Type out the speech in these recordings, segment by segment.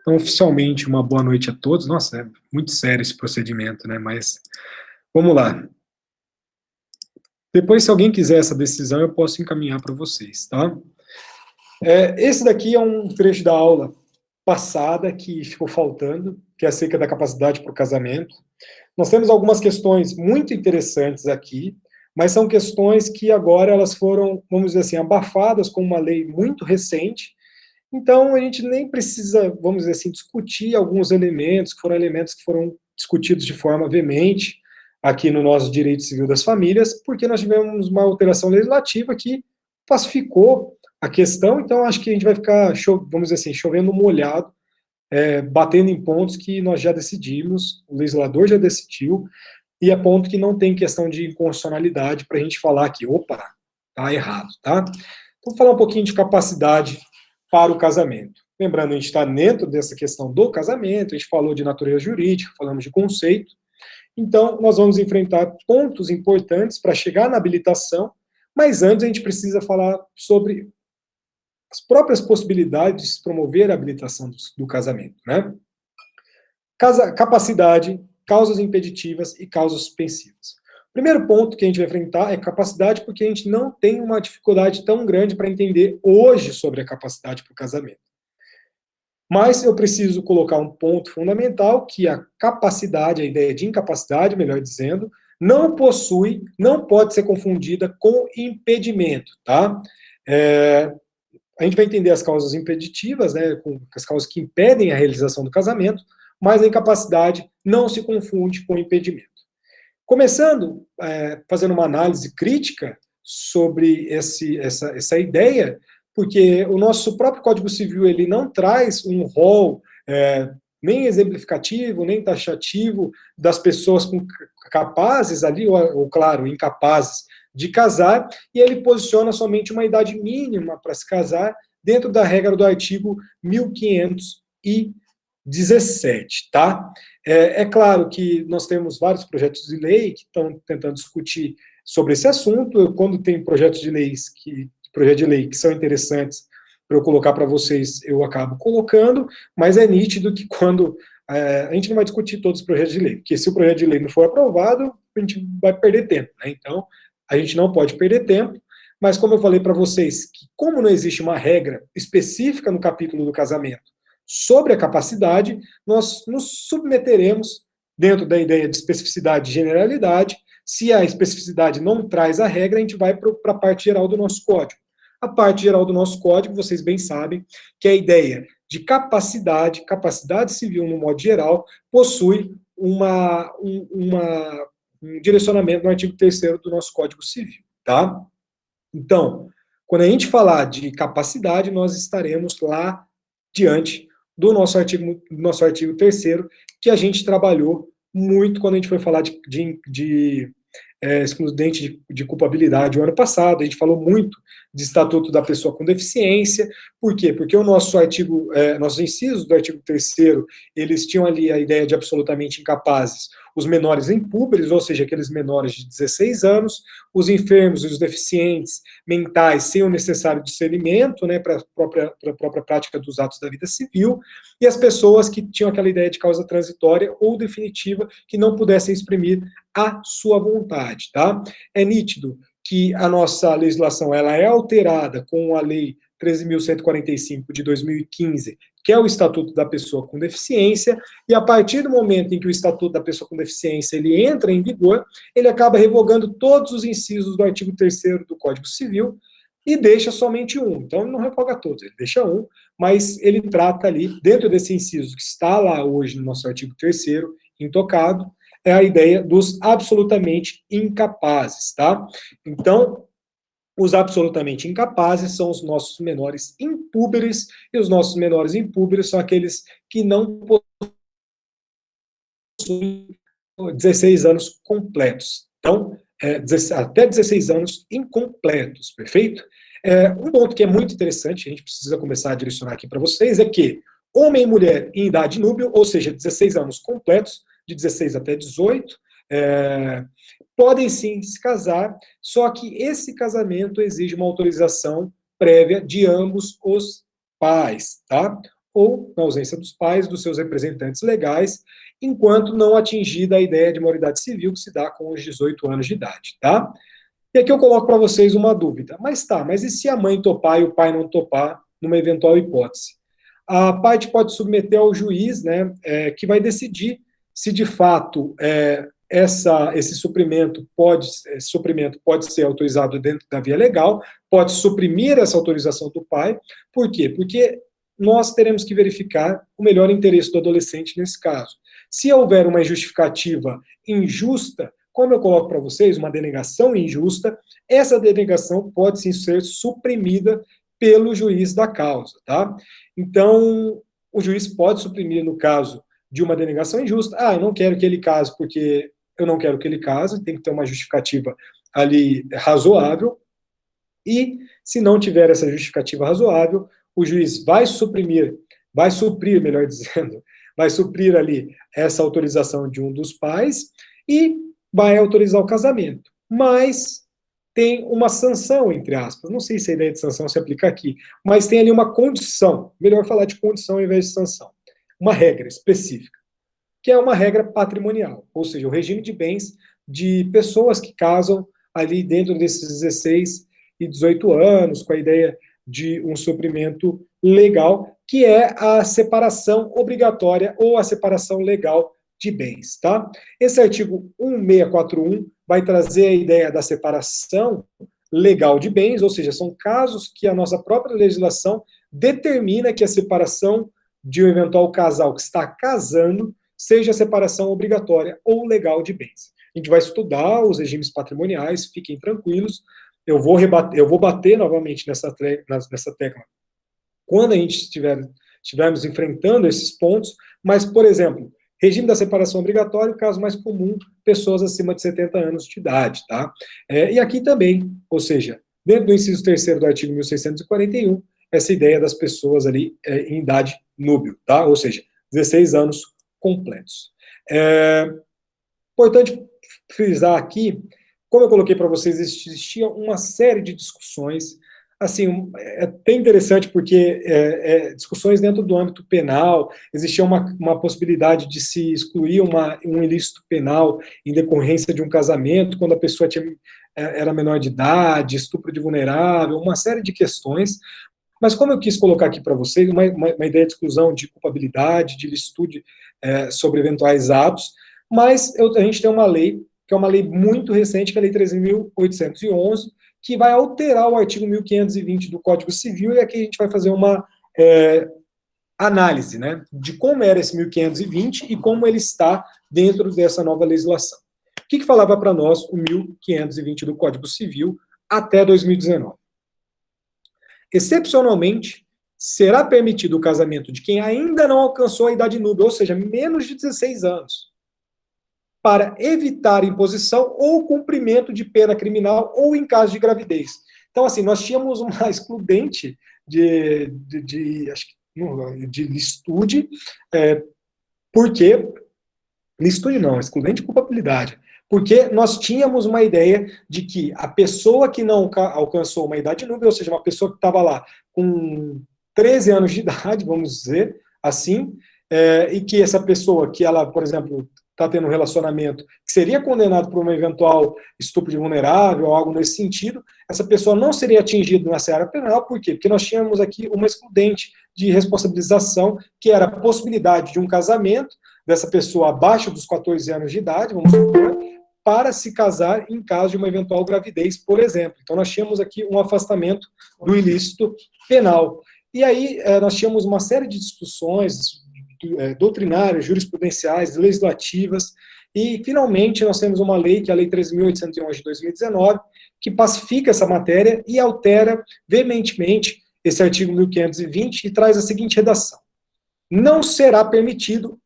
Então, oficialmente, uma boa noite a todos. Nossa, é muito sério esse procedimento, né? Mas vamos lá. Depois, se alguém quiser essa decisão, eu posso encaminhar para vocês, tá? Esse daqui é um trecho da aula passada que ficou faltando, que é acerca da capacidade para o casamento. Nós temos algumas questões muito interessantes aqui, mas são questões que agora elas foram, vamos dizer assim, abafadas com uma lei muito recente. Então, a gente nem precisa, vamos dizer assim, discutir alguns elementos que foram discutidos de forma veemente aqui no nosso Direito Civil das Famílias, porque nós tivemos uma alteração legislativa que pacificou a questão. Então, acho que a gente vai ficar, vamos dizer assim, chovendo molhado, batendo em pontos que nós já decidimos, o legislador já decidiu, e é ponto que não tem questão de inconstitucionalidade para a gente falar que, opa, tá errado, tá? Então, vou falar um pouquinho de capacidade para o casamento. Lembrando, a gente está dentro dessa questão do casamento, a gente falou de natureza jurídica, falamos de conceito, então nós vamos enfrentar pontos importantes para chegar na habilitação, mas antes a gente precisa falar sobre as próprias possibilidades de se promover a habilitação do casamento, né? Capacidade, causas impeditivas e causas suspensivas. O primeiro ponto que a gente vai enfrentar é capacidade, porque a gente não tem uma dificuldade tão grande para entender hoje sobre a capacidade para o casamento. Mas eu preciso colocar um ponto fundamental, que a capacidade, a ideia de incapacidade, melhor dizendo, não pode ser confundida com impedimento, tá? A gente vai entender as causas impeditivas, né, com as causas que impedem a realização do casamento, mas a incapacidade não se confunde com impedimento. Começando, fazendo uma análise crítica sobre essa ideia, porque o nosso próprio Código Civil ele não traz um rol nem exemplificativo, nem taxativo das pessoas capazes ali, ou claro, incapazes de casar, e ele posiciona somente uma idade mínima para se casar dentro da regra do artigo 1517, tá? É claro que nós temos vários projetos de lei que estão tentando discutir sobre esse assunto. Quando tem projetos de lei que são interessantes para eu colocar para vocês, eu acabo colocando, mas é nítido que quando a gente não vai discutir todos os projetos de lei, porque se o projeto de lei não for aprovado, a gente vai perder tempo, né? Então, a gente não pode perder tempo, mas como eu falei para vocês, que como não existe uma regra específica no capítulo do casamento sobre a capacidade, nós nos submeteremos dentro da ideia de especificidade e generalidade. Se a especificidade não traz a regra, a gente vai para a parte geral do nosso código. A parte geral do nosso código, vocês bem sabem, que é a ideia de capacidade civil no modo geral, possui um direcionamento no artigo 3º do nosso Código Civil, tá? Então, quando a gente falar de capacidade, nós estaremos lá diante do nosso artigo 3º, que a gente trabalhou muito quando a gente foi falar de excludente de culpabilidade o ano passado. A gente falou muito de Estatuto da Pessoa com Deficiência. Por quê? Porque o nosso nossos incisos do artigo 3º, eles tinham ali a ideia de absolutamente incapazes os menores impúberes, ou seja, aqueles menores de 16 anos, os enfermos e os deficientes mentais sem o necessário discernimento, né, para a própria prática dos atos da vida civil, e as pessoas que tinham aquela ideia de causa transitória ou definitiva, que não pudessem exprimir a sua vontade, tá? É nítido que a nossa legislação ela é alterada com a Lei 13.145 de 2015, que é o Estatuto da Pessoa com Deficiência, e a partir do momento em que o Estatuto da Pessoa com Deficiência ele entra em vigor, ele acaba revogando todos os incisos do artigo 3º do Código Civil e deixa somente um. Então, ele não revoga todos, ele deixa um, mas ele trata ali, dentro desse inciso que está lá hoje no nosso artigo 3º, intocado, é a ideia dos absolutamente incapazes, tá? Então, os absolutamente incapazes são os nossos menores impúberes, e os nossos menores impúberes são aqueles que não possuem 16 anos completos. Então, até 16 anos incompletos, perfeito? Um ponto que é muito interessante, a gente precisa começar a direcionar aqui para vocês, é que homem e mulher em idade núbil, ou seja, 16 anos completos, de 16 até 18, podem sim se casar, só que esse casamento exige uma autorização prévia de ambos os pais, tá? ou, na ausência dos pais, dos seus representantes legais, enquanto não atingida a ideia de maioridade civil que se dá com os 18 anos de idade, tá? E aqui eu coloco para vocês uma dúvida. Mas e se a mãe topar e o pai não topar, numa eventual hipótese? A parte pode submeter ao juiz, né, que vai decidir se de fato esse suprimento pode ser autorizado dentro da via legal, pode suprimir essa autorização do pai. Por quê? Porque nós teremos que verificar o melhor interesse do adolescente nesse caso. Se houver uma justificativa injusta, como eu coloco para vocês, uma denegação injusta, essa denegação pode sim ser suprimida pelo juiz da causa, tá? Então, o juiz pode suprimir no caso de uma denegação injusta. Ah, eu não quero que ele case porque eu não quero que ele case, tem que ter uma justificativa ali razoável. E, se não tiver essa justificativa razoável, o juiz vai suprir, melhor dizendo, vai suprir ali essa autorização de um dos pais e vai autorizar o casamento. Mas tem uma sanção, entre aspas, não sei se a ideia de sanção se aplica aqui, mas tem ali uma condição, melhor falar de condição ao invés de sanção, uma regra específica, que é uma regra patrimonial, ou seja, o regime de bens de pessoas que casam ali dentro desses 16 e 18 anos, com a ideia de um suprimento legal, que é a separação obrigatória ou a separação legal de bens, tá? Esse artigo 1641 vai trazer a ideia da separação legal de bens, ou seja, são casos que a nossa própria legislação determina que a separação de um eventual casal que está casando seja a separação obrigatória ou legal de bens. A gente vai estudar os regimes patrimoniais, fiquem tranquilos. Eu vou bater novamente nessa tecla quando a gente estivermos enfrentando esses pontos, mas, por exemplo, regime da separação obrigatória, o caso mais comum, pessoas acima de 70 anos de idade, tá? E aqui também, ou seja, dentro do inciso 3º do artigo 1641, essa ideia das pessoas ali em idade núbil, tá? Ou seja, 16 anos completos. Importante frisar aqui, como eu coloquei para vocês, existia uma série de discussões, assim, é bem interessante porque discussões dentro do âmbito penal, existia uma possibilidade de se excluir um ilícito penal em decorrência de um casamento, quando a pessoa era menor de idade, estupro de vulnerável, uma série de questões, mas como eu quis colocar aqui para vocês, uma ideia de exclusão de culpabilidade, de licitude sobre eventuais atos, mas a gente tem uma lei, que é uma lei muito recente, que é a Lei 13.811, que vai alterar o artigo 1520 do Código Civil, e aqui a gente vai fazer uma análise, né, de como era esse 1520 e como ele está dentro dessa nova legislação. O que falava para nós o 1520 do Código Civil até 2019? Excepcionalmente, será permitido o casamento de quem ainda não alcançou a idade núbil, ou seja, menos de 16 anos, para evitar imposição ou cumprimento de pena criminal ou em caso de gravidez. Então, assim, nós tínhamos uma excludente de licitude, porque... Licitude não, excludente de culpabilidade. Porque nós tínhamos uma ideia de que a pessoa que não alcançou uma idade núbil, ou seja, uma pessoa que estava lá com 13 anos de idade, vamos dizer assim, e que essa pessoa que ela, por exemplo, está tendo um relacionamento que seria condenado por um eventual estupro de vulnerável ou algo nesse sentido, essa pessoa não seria atingida na seara penal. Por quê? Porque nós tínhamos aqui uma excludente de responsabilização, que era a possibilidade de um casamento dessa pessoa abaixo dos 14 anos de idade, vamos supor, para se casar em caso de uma eventual gravidez, por exemplo. Então nós tínhamos aqui um afastamento do ilícito penal. E aí nós tínhamos uma série de discussões doutrinárias, jurisprudenciais, legislativas, e finalmente nós temos uma lei, que é a Lei 13.811 de 2019, que pacifica essa matéria e altera veementemente esse artigo 1520 e traz a seguinte redação: não será permitido,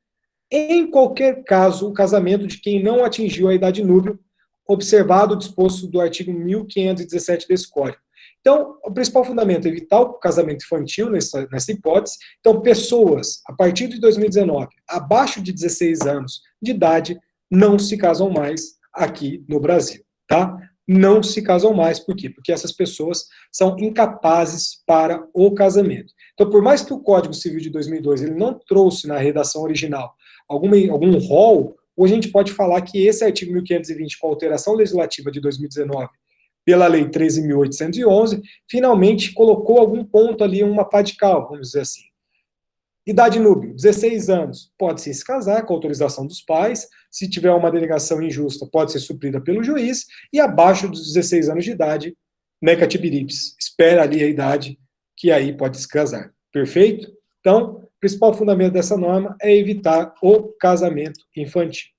em qualquer caso, o casamento de quem não atingiu a idade núbil, observado o disposto do artigo 1517 desse Código. Então, o principal fundamento é evitar o casamento infantil nessa hipótese. Então, pessoas, a partir de 2019, abaixo de 16 anos de idade, não se casam mais aqui no Brasil, tá? Não se casam mais, por quê? Porque essas pessoas são incapazes para o casamento. Então, por mais que o Código Civil de 2002 ele não trouxe na redação original algum rol, hoje a gente pode falar que esse artigo 1520, com a alteração legislativa de 2019, pela Lei 13.811, finalmente colocou algum ponto ali, uma pá de cal, vamos dizer assim. Idade núbile, 16 anos, pode-se se casar com autorização dos pais, se tiver uma denegação injusta, pode ser suprida pelo juiz, e abaixo dos 16 anos de idade, mecatibirips, espera ali a idade, que aí pode se casar. Perfeito? Então, o principal fundamento dessa norma é evitar o casamento infantil.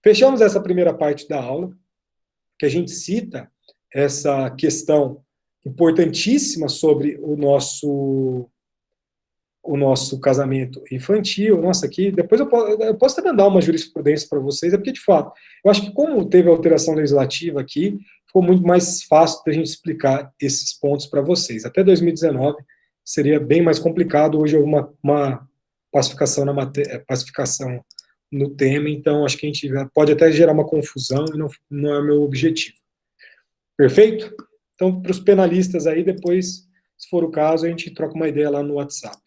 Fechamos essa primeira parte da aula, que a gente cita essa questão importantíssima sobre o nosso casamento infantil. Nossa, aqui, depois eu posso até mandar uma jurisprudência para vocês, é porque, de fato, eu acho que como teve alteração legislativa aqui, ficou muito mais fácil da gente explicar esses pontos para vocês. Até 2019 seria bem mais complicado, hoje houve uma pacificação, pacificação no tema, então acho que a gente pode até gerar uma confusão e não é o meu objetivo. Perfeito? Então, para os penalistas aí, depois, se for o caso, a gente troca uma ideia lá no WhatsApp.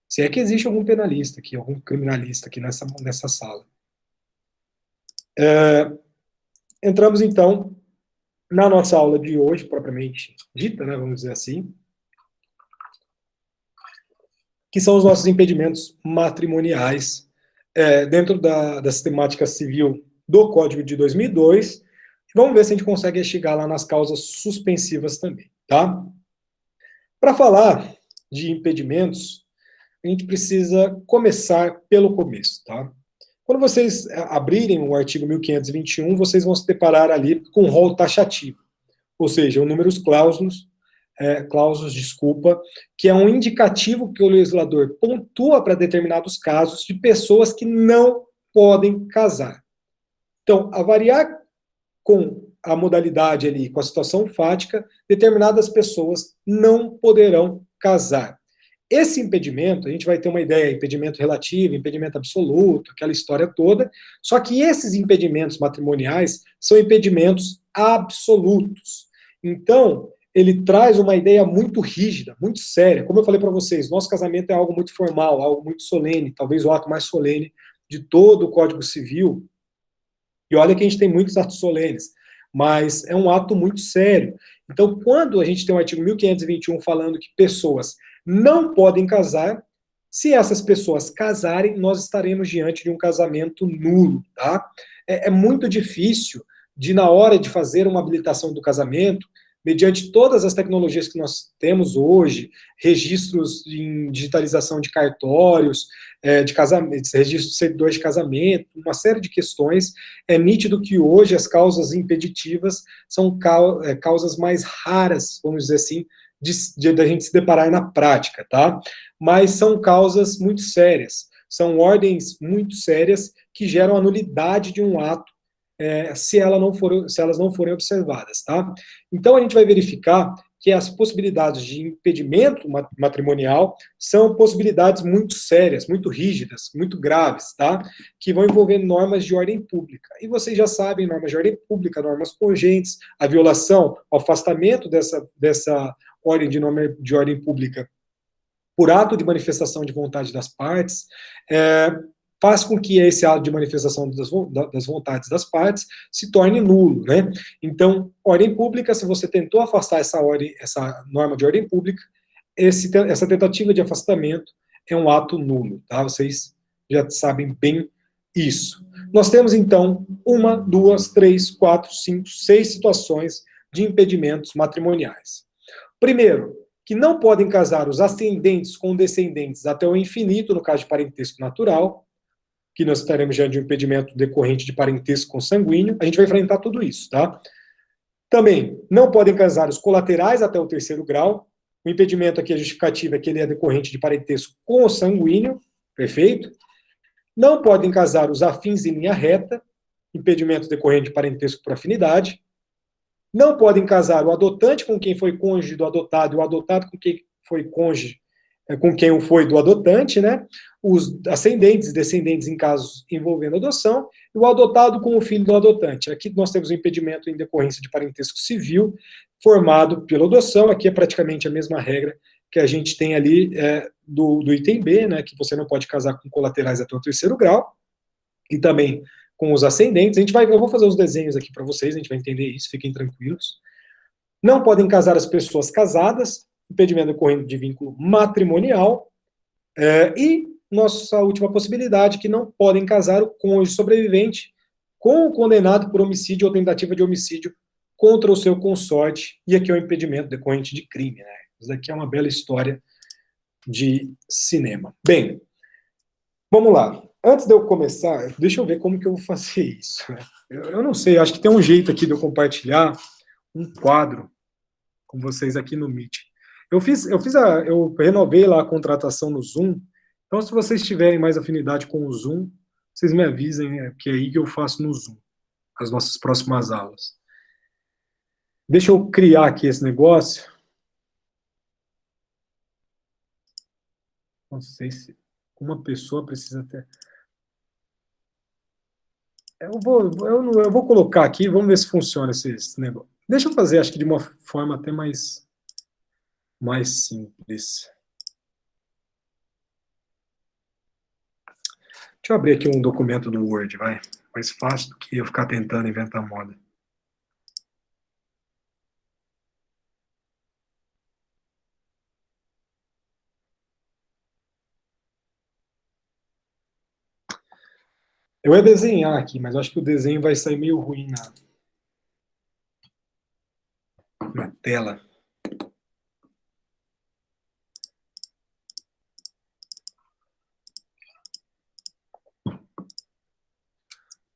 Se é que existe algum penalista aqui, algum criminalista aqui nessa sala. Entramos, então, na nossa aula de hoje, propriamente dita, né, vamos dizer assim, que são os nossos impedimentos matrimoniais, dentro da sistemática civil do Código de 2002. Vamos ver se a gente consegue chegar lá nas causas suspensivas também, tá? Para falar de impedimentos, a gente precisa começar pelo começo, tá? Quando vocês abrirem o artigo 1521, vocês vão se deparar ali com um rol taxativo, ou seja, o número clausos, que é um indicativo que o legislador pontua para determinados casos de pessoas que não podem casar. Então, a variar com a modalidade ali, com a situação fática, determinadas pessoas não poderão casar. Esse impedimento, a gente vai ter uma ideia, impedimento relativo, impedimento absoluto, aquela história toda, só que esses impedimentos matrimoniais são impedimentos absolutos. Então, ele traz uma ideia muito rígida, muito séria. Como eu falei para vocês, nosso casamento é algo muito formal, algo muito solene, talvez o ato mais solene de todo o Código Civil. E olha que a gente tem muitos atos solenes, mas é um ato muito sério. Então, quando a gente tem o artigo 1521 falando que pessoas não podem casar, se essas pessoas casarem, nós estaremos diante de um casamento nulo, tá? É muito difícil de, na hora de fazer uma habilitação do casamento, mediante todas as tecnologias que nós temos hoje, registros em digitalização de cartórios, de casamento, registro de servidores de casamento, uma série de questões, é nítido que hoje as causas impeditivas são causas mais raras, vamos dizer assim, da gente se deparar na prática, tá? Mas são causas muito sérias, são ordens muito sérias que geram a nulidade de um ato se elas não forem observadas, tá? Então a gente vai verificar que as possibilidades de impedimento matrimonial são possibilidades muito sérias, muito rígidas, muito graves, tá? Que vão envolver normas de ordem pública. E vocês já sabem, normas de ordem pública, normas congênites, a violação, o afastamento dessa ordem de norma de ordem pública por ato de manifestação de vontade das partes, faz com que esse ato de manifestação das vontades das partes se torne nulo, né? Então, ordem pública, se você tentou afastar essa norma de ordem pública, essa tentativa de afastamento é um ato nulo, tá? Vocês já sabem bem isso. Nós temos, então, 1, 2, 3, 4, 5, 6 situações de impedimentos matrimoniais. Primeiro, que não podem casar os ascendentes com descendentes até o infinito, no caso de parentesco natural, que nós estaremos diante de um impedimento decorrente de parentesco consanguíneo. A gente vai enfrentar tudo isso, tá? Também, não podem casar os colaterais até o 3º grau. O impedimento aqui, a justificativa é que ele é decorrente de parentesco consanguíneo, perfeito? Não podem casar os afins em linha reta, impedimento decorrente de parentesco por afinidade. Não podem casar o adotante com quem foi cônjuge do adotado e o adotado com quem foi cônjuge com quem foi do adotante, né? Os ascendentes e descendentes em casos envolvendo adoção, e o adotado com o filho do adotante. Aqui nós temos o impedimento em decorrência de parentesco civil, formado pela adoção. Aqui é praticamente a mesma regra que a gente tem ali do item B, né, que você não pode casar com colaterais até o terceiro grau, e também com os ascendentes. Eu vou fazer os desenhos aqui para vocês, a gente vai entender isso, fiquem tranquilos. Não podem casar as pessoas casadas, impedimento decorrente de vínculo matrimonial, e nossa última possibilidade, que não podem casar o cônjuge sobrevivente com o condenado por homicídio ou tentativa de homicídio contra o seu consorte, e aqui é o impedimento decorrente de crime, né? Isso daqui é uma bela história de cinema. Bem, vamos lá. Antes de eu começar, deixa eu ver como que eu vou fazer isso. Eu não sei, acho que tem um jeito aqui de eu compartilhar um quadro com vocês aqui no Meet. Eu renovei lá a contratação no Zoom, então se vocês tiverem mais afinidade com o Zoom, vocês me avisem, que é aí que eu faço no Zoom, as nossas próximas aulas. Deixa eu criar aqui esse negócio. Não sei se uma pessoa precisa ter... Eu vou colocar aqui, vamos ver se funciona esse negócio. Deixa eu fazer, acho que de uma forma até mais simples. Deixa eu abrir aqui um documento do Word, vai. Mais fácil do que eu ficar tentando inventar moda. Eu ia desenhar aqui, mas acho que o desenho vai sair meio ruim na tela.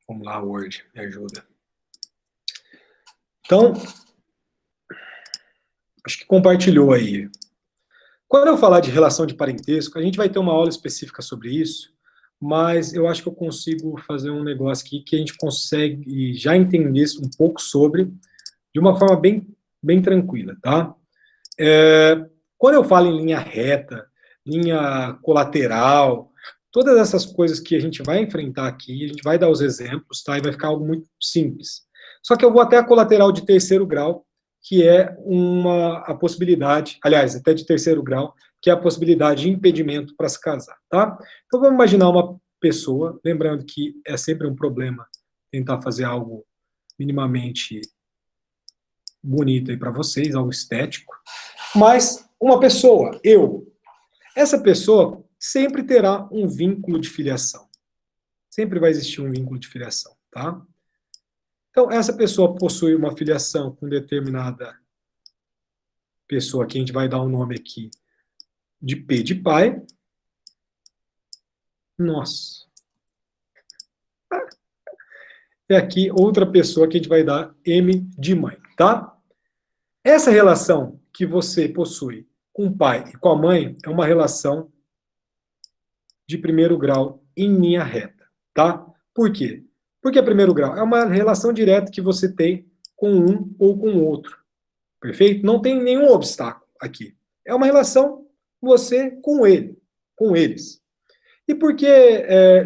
Vamos lá, Word, me ajuda. Então, acho que compartilhou aí. Quando eu falar de relação de parentesco, a gente vai ter uma aula específica sobre isso, mas eu acho que eu consigo fazer um negócio aqui que a gente consegue já entender um pouco sobre, de uma forma bem tranquila, tá? Quando eu falo em linha reta, linha colateral, todas essas coisas que a gente vai enfrentar aqui, a gente vai dar os exemplos, tá? E vai ficar algo muito simples. Só que eu vou até a colateral de terceiro grau, que é a possibilidade, aliás, até de terceiro grau, que é a possibilidade de impedimento para se casar, tá? Então vamos imaginar uma pessoa, lembrando que é sempre um problema tentar fazer algo minimamente bonito aí para vocês, algo estético, mas uma pessoa, essa pessoa sempre terá um vínculo de filiação. Sempre vai existir um vínculo de filiação, tá? Então, essa pessoa possui uma filiação com determinada pessoa, que a gente vai dar um nome aqui de P de pai. Nossa. E aqui outra pessoa que a gente vai dar M de mãe, tá? Essa relação que você possui com o pai e com a mãe é uma relação de primeiro grau em linha reta, tá? Por quê? Porque é primeiro grau. É uma relação direta que você tem com um ou com o outro. Perfeito? Não tem nenhum obstáculo aqui. É uma relação você com ele, com eles. E por que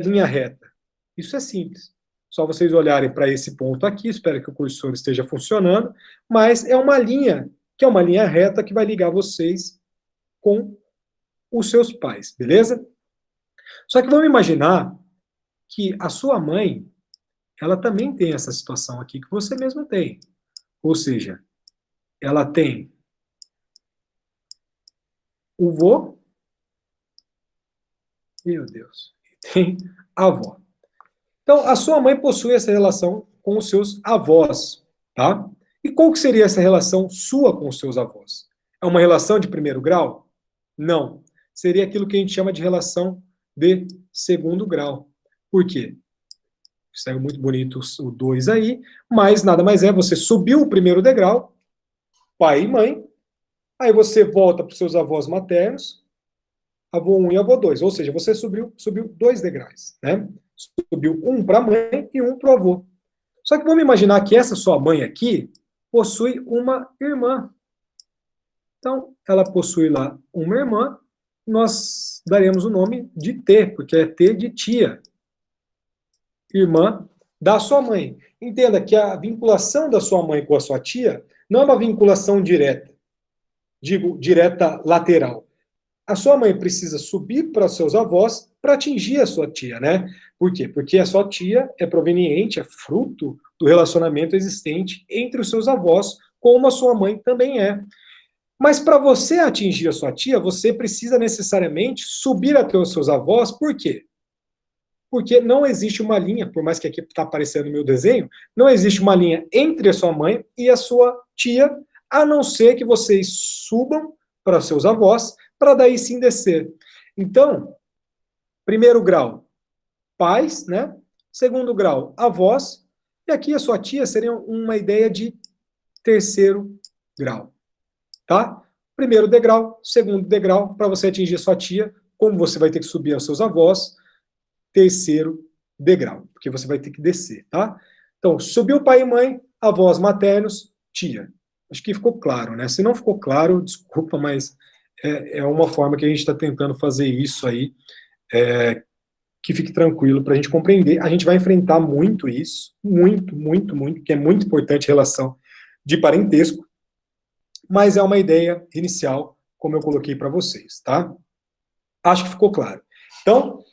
linha reta? Isso é simples. Só vocês olharem para esse ponto aqui, espero que o cursor esteja funcionando, mas é uma linha, que é uma linha reta que vai ligar vocês com os seus pais, beleza? Só que vamos imaginar que a sua mãe, ela também tem essa situação aqui que você mesmo tem. Ou seja, ela tem o vô, meu Deus, tem a avó. Então, a sua mãe possui essa relação com os seus avós, tá? E qual que seria essa relação sua com os seus avós? É uma relação de primeiro grau? Não. Seria aquilo que a gente chama de relação de segundo grau. Por quê? Saiu muito bonito o 2 aí, mas nada mais é, você subiu o primeiro degrau, pai e mãe, aí você volta para os seus avós maternos, avô 1 e avô 2, ou seja, você subiu 2 degraus, né? Subiu um para a mãe e um para o avô. Só que vamos imaginar que essa sua mãe aqui possui uma irmã. Então, ela possui lá uma irmã, nós daremos o nome de T, porque é T de tia. Irmã da sua mãe. Entenda que a vinculação da sua mãe com a sua tia não é uma vinculação direta, digo, direta lateral. A sua mãe precisa subir para seus avós para atingir a sua tia, né? Por quê? Porque a sua tia é proveniente, é fruto do relacionamento existente entre os seus avós, como a sua mãe também é. Mas para você atingir a sua tia, você precisa necessariamente subir até os seus avós, por quê? Porque não existe uma linha, por mais que aqui está aparecendo no meu desenho, não existe uma linha entre a sua mãe e a sua tia, a não ser que vocês subam para seus avós, para daí sim descer. Então, primeiro grau, pais, né? Segundo grau, avós, e aqui a sua tia seria uma ideia de terceiro grau, tá? Primeiro degrau, segundo degrau, para você atingir a sua tia, como você vai ter que subir aos seus avós, terceiro degrau, porque você vai ter que descer, tá? Então, subiu pai e mãe, avós maternos, tia. Acho que ficou claro, né? Se não ficou claro, desculpa, mas é uma forma que a gente está tentando fazer isso aí, que fique tranquilo para a gente compreender. A gente vai enfrentar muito isso, muito, muito, muito, que é muito importante a relação de parentesco, mas é uma ideia inicial, como eu coloquei para vocês, tá? Acho que ficou claro. Então,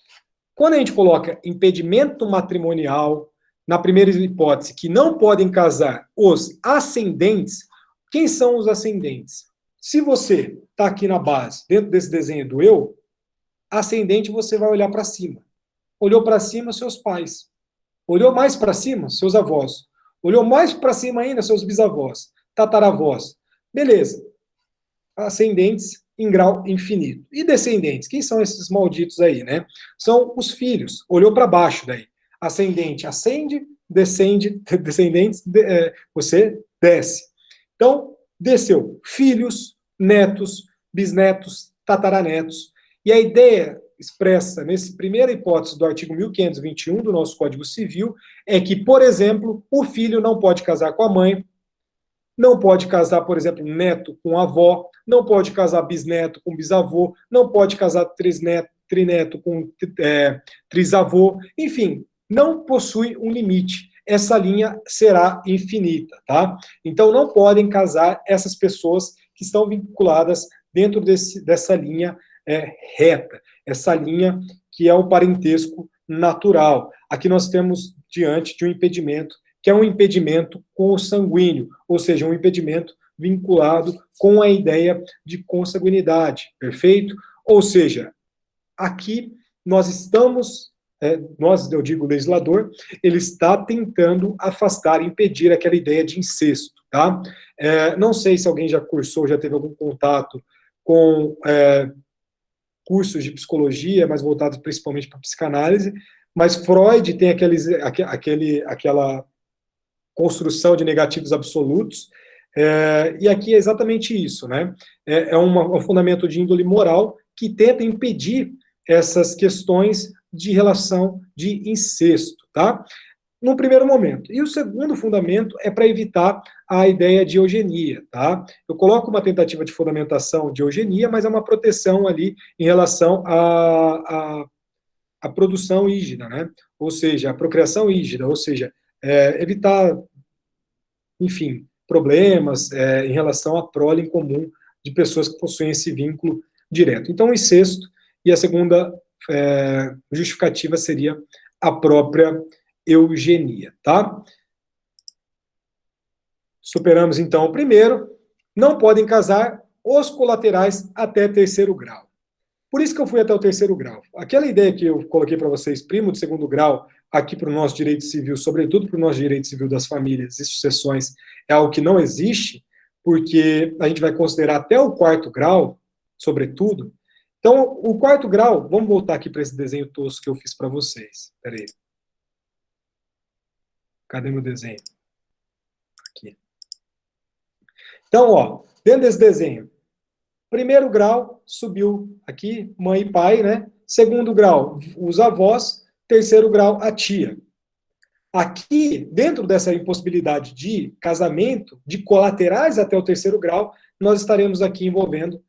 quando a gente coloca impedimento matrimonial, na primeira hipótese, que não podem casar os ascendentes, quem são os ascendentes? Se você está aqui na base, dentro desse desenho do eu, ascendente você vai olhar para cima. Olhou para cima, seus pais. Olhou mais para cima, seus avós. Olhou mais para cima ainda, seus bisavós, tataravós. Beleza. Ascendentes em grau infinito. E descendentes? Quem são esses malditos aí, né? São os filhos. Olhou para baixo daí. Ascendente ascende, descende, descendentes, você desce. Então, desceu filhos, netos, bisnetos, tataranetos. E a ideia expressa nessa primeira hipótese do artigo 1521 do nosso Código Civil é que, por exemplo, o filho não pode casar com a mãe, não pode casar, por exemplo, neto com avó, não pode casar bisneto com bisavô, não pode casar trineto com trisavô, enfim, não possui um limite. Essa linha será infinita, tá? Então não podem casar essas pessoas que estão vinculadas dentro dessa linha reta, essa linha que é o parentesco natural. Aqui nós temos diante de um impedimento, que é um impedimento consanguíneo, ou seja, um impedimento vinculado com a ideia de consanguinidade, perfeito? Ou seja, aqui nós estamos, eu digo o legislador, ele está tentando afastar, impedir aquela ideia de incesto, tá? Não sei se alguém já cursou, já teve algum contato com cursos de psicologia, mais voltados principalmente para psicanálise, mas Freud tem aquela construção de negativos absolutos, e aqui é exatamente isso, né? É um fundamento de índole moral que tenta impedir essas questões de relação de incesto, tá? Num primeiro momento. E o segundo fundamento é para evitar a ideia de eugenia, tá? Eu coloco uma tentativa de fundamentação de eugenia, mas é uma proteção ali em relação à produção hígida, né? Ou seja, a procriação hígida, ou seja, evitar, enfim, problemas em relação à prole em comum de pessoas que possuem esse vínculo direto. Então, o incesto, e a segunda justificativa seria a própria eugenia, tá? Superamos, então, o primeiro. Não podem casar os colaterais até terceiro grau. Por isso que eu fui até o terceiro grau. Aquela ideia que eu coloquei para vocês, primo de segundo grau, aqui para o nosso direito civil, sobretudo para o nosso direito civil das famílias e sucessões, é algo que não existe, porque a gente vai considerar até o quarto grau, sobretudo. Então, o quarto grau, vamos voltar aqui para esse desenho tosco que eu fiz para vocês. Espera aí. Cadê meu desenho? Aqui. Então, ó, dentro desse desenho, primeiro grau subiu aqui, mãe e pai, né? Segundo grau, os avós. Terceiro grau, a tia. Aqui, dentro dessa impossibilidade de casamento, de colaterais até o terceiro grau, nós estaremos aqui envolvendo,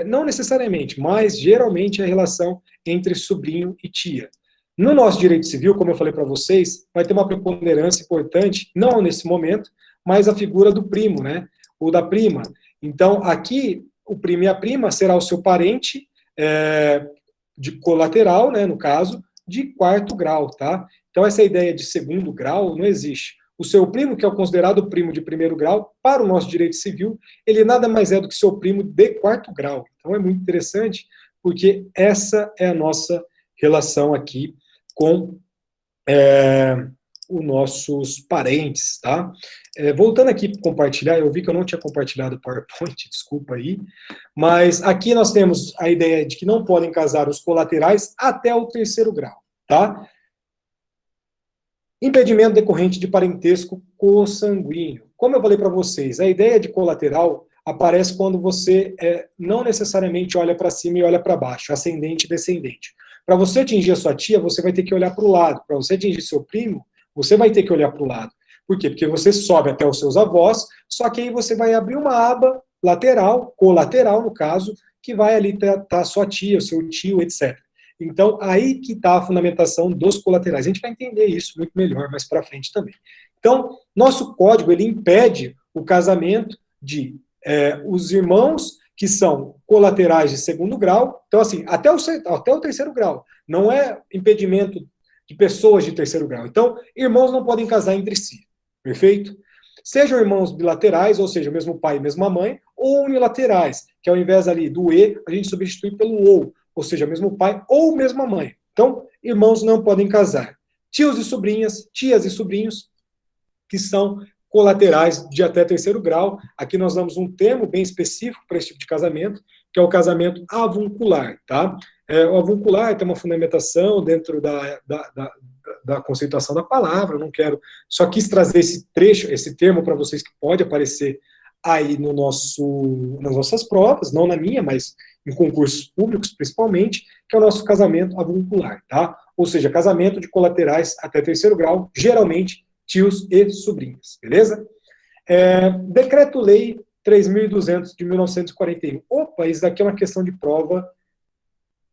não necessariamente, mas geralmente a relação entre sobrinho e tia. No nosso direito civil, como eu falei para vocês, vai ter uma preponderância importante, não nesse momento, mas a figura do primo, né? ou da prima. Então, aqui, o primo e a prima será o seu parente de colateral, né, no caso, de quarto grau, tá? Então, essa ideia de segundo grau não existe. O seu primo, que é o considerado primo de primeiro grau, para o nosso direito civil, ele nada mais é do que seu primo de quarto grau. Então, é muito interessante, porque essa é a nossa relação aqui com os nossos parentes, tá? Voltando aqui para compartilhar, eu vi que eu não tinha compartilhado o PowerPoint, desculpa aí, mas aqui nós temos a ideia de que não podem casar os colaterais até o terceiro grau, tá? Impedimento decorrente de parentesco consanguíneo. Como eu falei para vocês, a ideia de colateral aparece quando você não necessariamente olha para cima e olha para baixo, ascendente e descendente. Para você atingir a sua tia, você vai ter que olhar para o lado. Para você atingir seu primo, você vai ter que olhar para o lado. Por quê? Porque você sobe até os seus avós, só que aí você vai abrir uma aba lateral, colateral no caso, que vai ali estar a sua tia, o seu tio, etc. Então, aí que está a fundamentação dos colaterais. A gente vai entender isso muito melhor mais para frente também. Então, nosso código, ele impede o casamento de os irmãos que são colaterais de segundo grau. Então, assim, até o terceiro grau. Não é impedimento de pessoas de terceiro grau. Então, irmãos não podem casar entre si. Perfeito? Sejam irmãos bilaterais, ou seja, mesmo pai e mesma mãe, ou unilaterais, que ao invés ali do e, a gente substitui pelo ou seja, mesmo pai ou mesma mãe. Então, irmãos não podem casar. Tios e sobrinhas, tias e sobrinhos, que são colaterais de até terceiro grau. Aqui nós damos um termo bem específico para esse tipo de casamento, que é o casamento avuncular, tá? O avuncular tem uma fundamentação dentro da conceituação da palavra, não quero, só quis trazer esse trecho, esse termo para vocês que pode aparecer aí nas nossas provas, não na minha, mas em concursos públicos principalmente, que é o nosso casamento avuncular, tá? Ou seja, casamento de colaterais até terceiro grau, geralmente tios e sobrinhas, beleza? Decreto-Lei 3.200 de 1941. Opa, isso daqui é uma questão de prova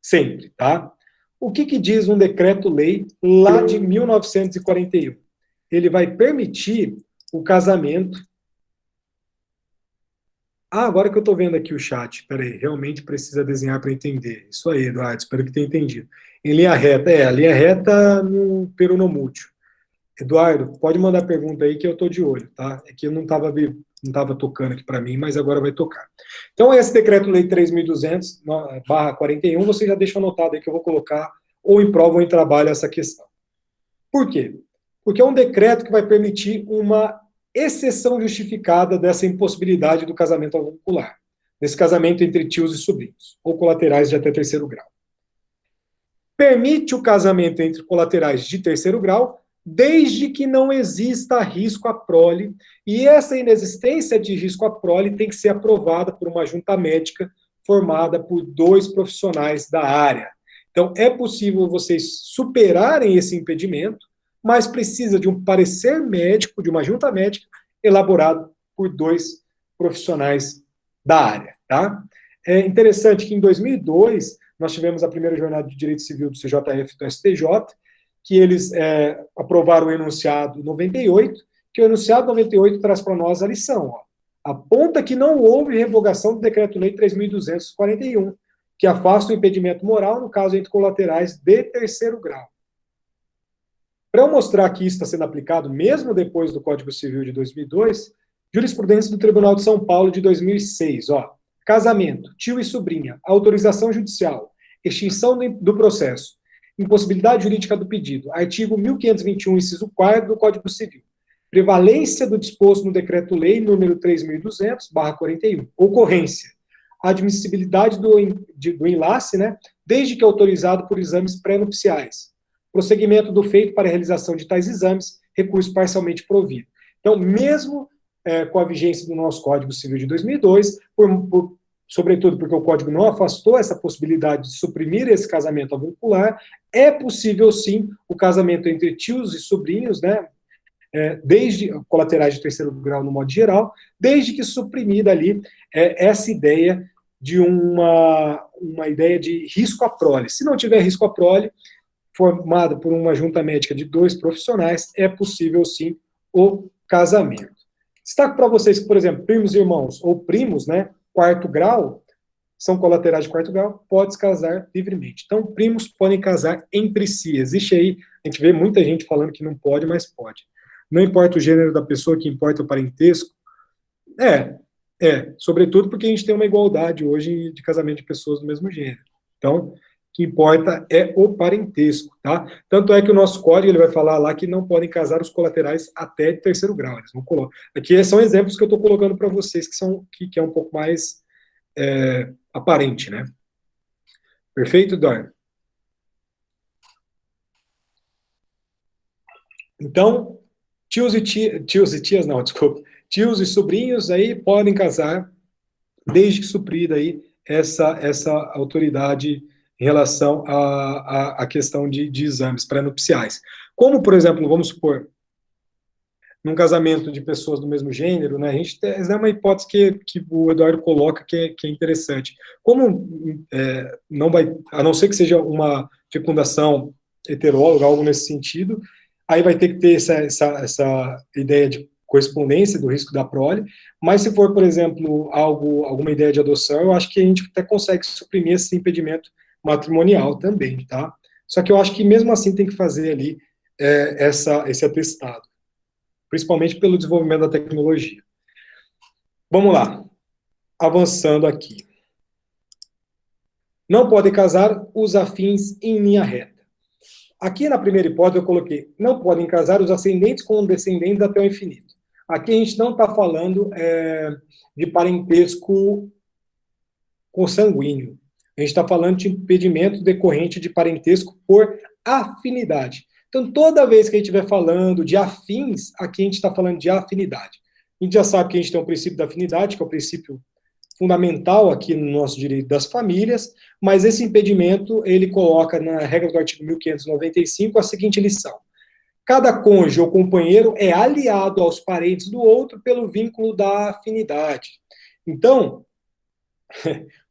sempre, tá? O que diz um decreto-lei lá de 1941? Ele vai permitir o casamento. Agora que eu estou vendo aqui o chat, peraí, realmente precisa desenhar para entender. Isso aí, Eduardo, espero que tenha entendido. Em linha reta, a linha reta no peronomútil. Eduardo, pode mandar pergunta aí que eu estou de olho, tá? É que eu não estava tocando aqui para mim, mas agora vai tocar. Então, esse decreto-lei 3.200/41, você já deixa anotado aí que eu vou colocar ou em prova ou em trabalho essa questão. Por quê? Porque é um decreto que vai permitir uma exceção justificada dessa impossibilidade do casamento avuncular, desse casamento entre tios e sobrinhos, ou colaterais de até terceiro grau. Permite o casamento entre colaterais de terceiro grau, desde que não exista risco à prole, e essa inexistência de risco à prole tem que ser aprovada por uma junta médica formada por 2 profissionais da área. Então, é possível vocês superarem esse impedimento, mas precisa de um parecer médico, de uma junta médica, elaborado por 2 profissionais da área, tá? É interessante que em 2002, nós tivemos a primeira jornada de direito civil do CJF e do STJ, que eles aprovaram o enunciado 98, que o enunciado 98 traz para nós a lição. Ó. Aponta que não houve revogação do Decreto-Lei 3.241, que afasta o impedimento moral no caso entre colaterais de terceiro grau. Para eu mostrar que isso está sendo aplicado mesmo depois do Código Civil de 2002, jurisprudência do Tribunal de São Paulo de 2006, ó, casamento, tio e sobrinha, autorização judicial, extinção do processo, impossibilidade jurídica do pedido, artigo 1521, inciso 4 do Código Civil, prevalência do disposto no Decreto-Lei número 3.200/41, ocorrência, admissibilidade do enlace, né, desde que autorizado por exames pré-nupciais, prosseguimento do feito para a realização de tais exames, recurso parcialmente provido. Então, mesmo com a vigência do nosso Código Civil de 2002, sobretudo porque o Código não afastou essa possibilidade de suprimir esse casamento avuncular, é possível, sim, o casamento entre tios e sobrinhos, né, desde colaterais de terceiro grau no modo geral, desde que suprimida ali essa ideia de uma ideia de risco à prole. Se não tiver risco à prole, formada por uma junta médica de 2 profissionais, é possível, sim, o casamento. Destaco para vocês que, por exemplo, primos e irmãos, ou primos, né, quarto grau, são colaterais de quarto grau, pode se casar livremente. Então, primos podem casar entre si. Existe aí, a gente vê muita gente falando que não pode, mas pode. Não importa o gênero da pessoa, que importa o parentesco. É, sobretudo porque a gente tem uma igualdade hoje de casamento de pessoas do mesmo gênero. Então, o que importa é o parentesco, tá? Tanto é que o nosso código ele vai falar lá que não podem casar os colaterais até de terceiro grau. Eles não colocam. Aqui são exemplos que eu estou colocando para vocês que é um pouco mais aparente, né? Perfeito, Dor? Então, tios e tias, não, desculpa. Tios e sobrinhos aí podem casar desde que suprida aí essa autoridade em relação à questão de exames pré-nupciais. Como, por exemplo, vamos supor, num casamento de pessoas do mesmo gênero, né, a gente tem, é uma hipótese que o Eduardo coloca que é interessante. Como não vai, a não ser que seja uma fecundação heteróloga, algo nesse sentido, aí vai ter que ter essa ideia de correspondência do risco da prole, mas se for, por exemplo, alguma ideia de adoção, eu acho que a gente até consegue suprimir esse impedimento matrimonial também, tá? Só que eu acho que mesmo assim tem que fazer ali esse atestado, principalmente pelo desenvolvimento da tecnologia. Vamos lá, avançando aqui. Não podem casar os afins em linha reta. Aqui na primeira hipótese eu coloquei, não podem casar os ascendentes com descendentes até o infinito. Aqui a gente não está falando de parentesco consanguíneo. A gente está falando de impedimento decorrente de parentesco por afinidade. Então, toda vez que a gente estiver falando de afins, aqui a gente está falando de afinidade. A gente já sabe que a gente tem o princípio da afinidade, que é o princípio fundamental aqui no nosso direito das famílias, mas esse impedimento, ele coloca na regra do artigo 1595 a seguinte lição: cada cônjuge ou companheiro é aliado aos parentes do outro pelo vínculo da afinidade. Então,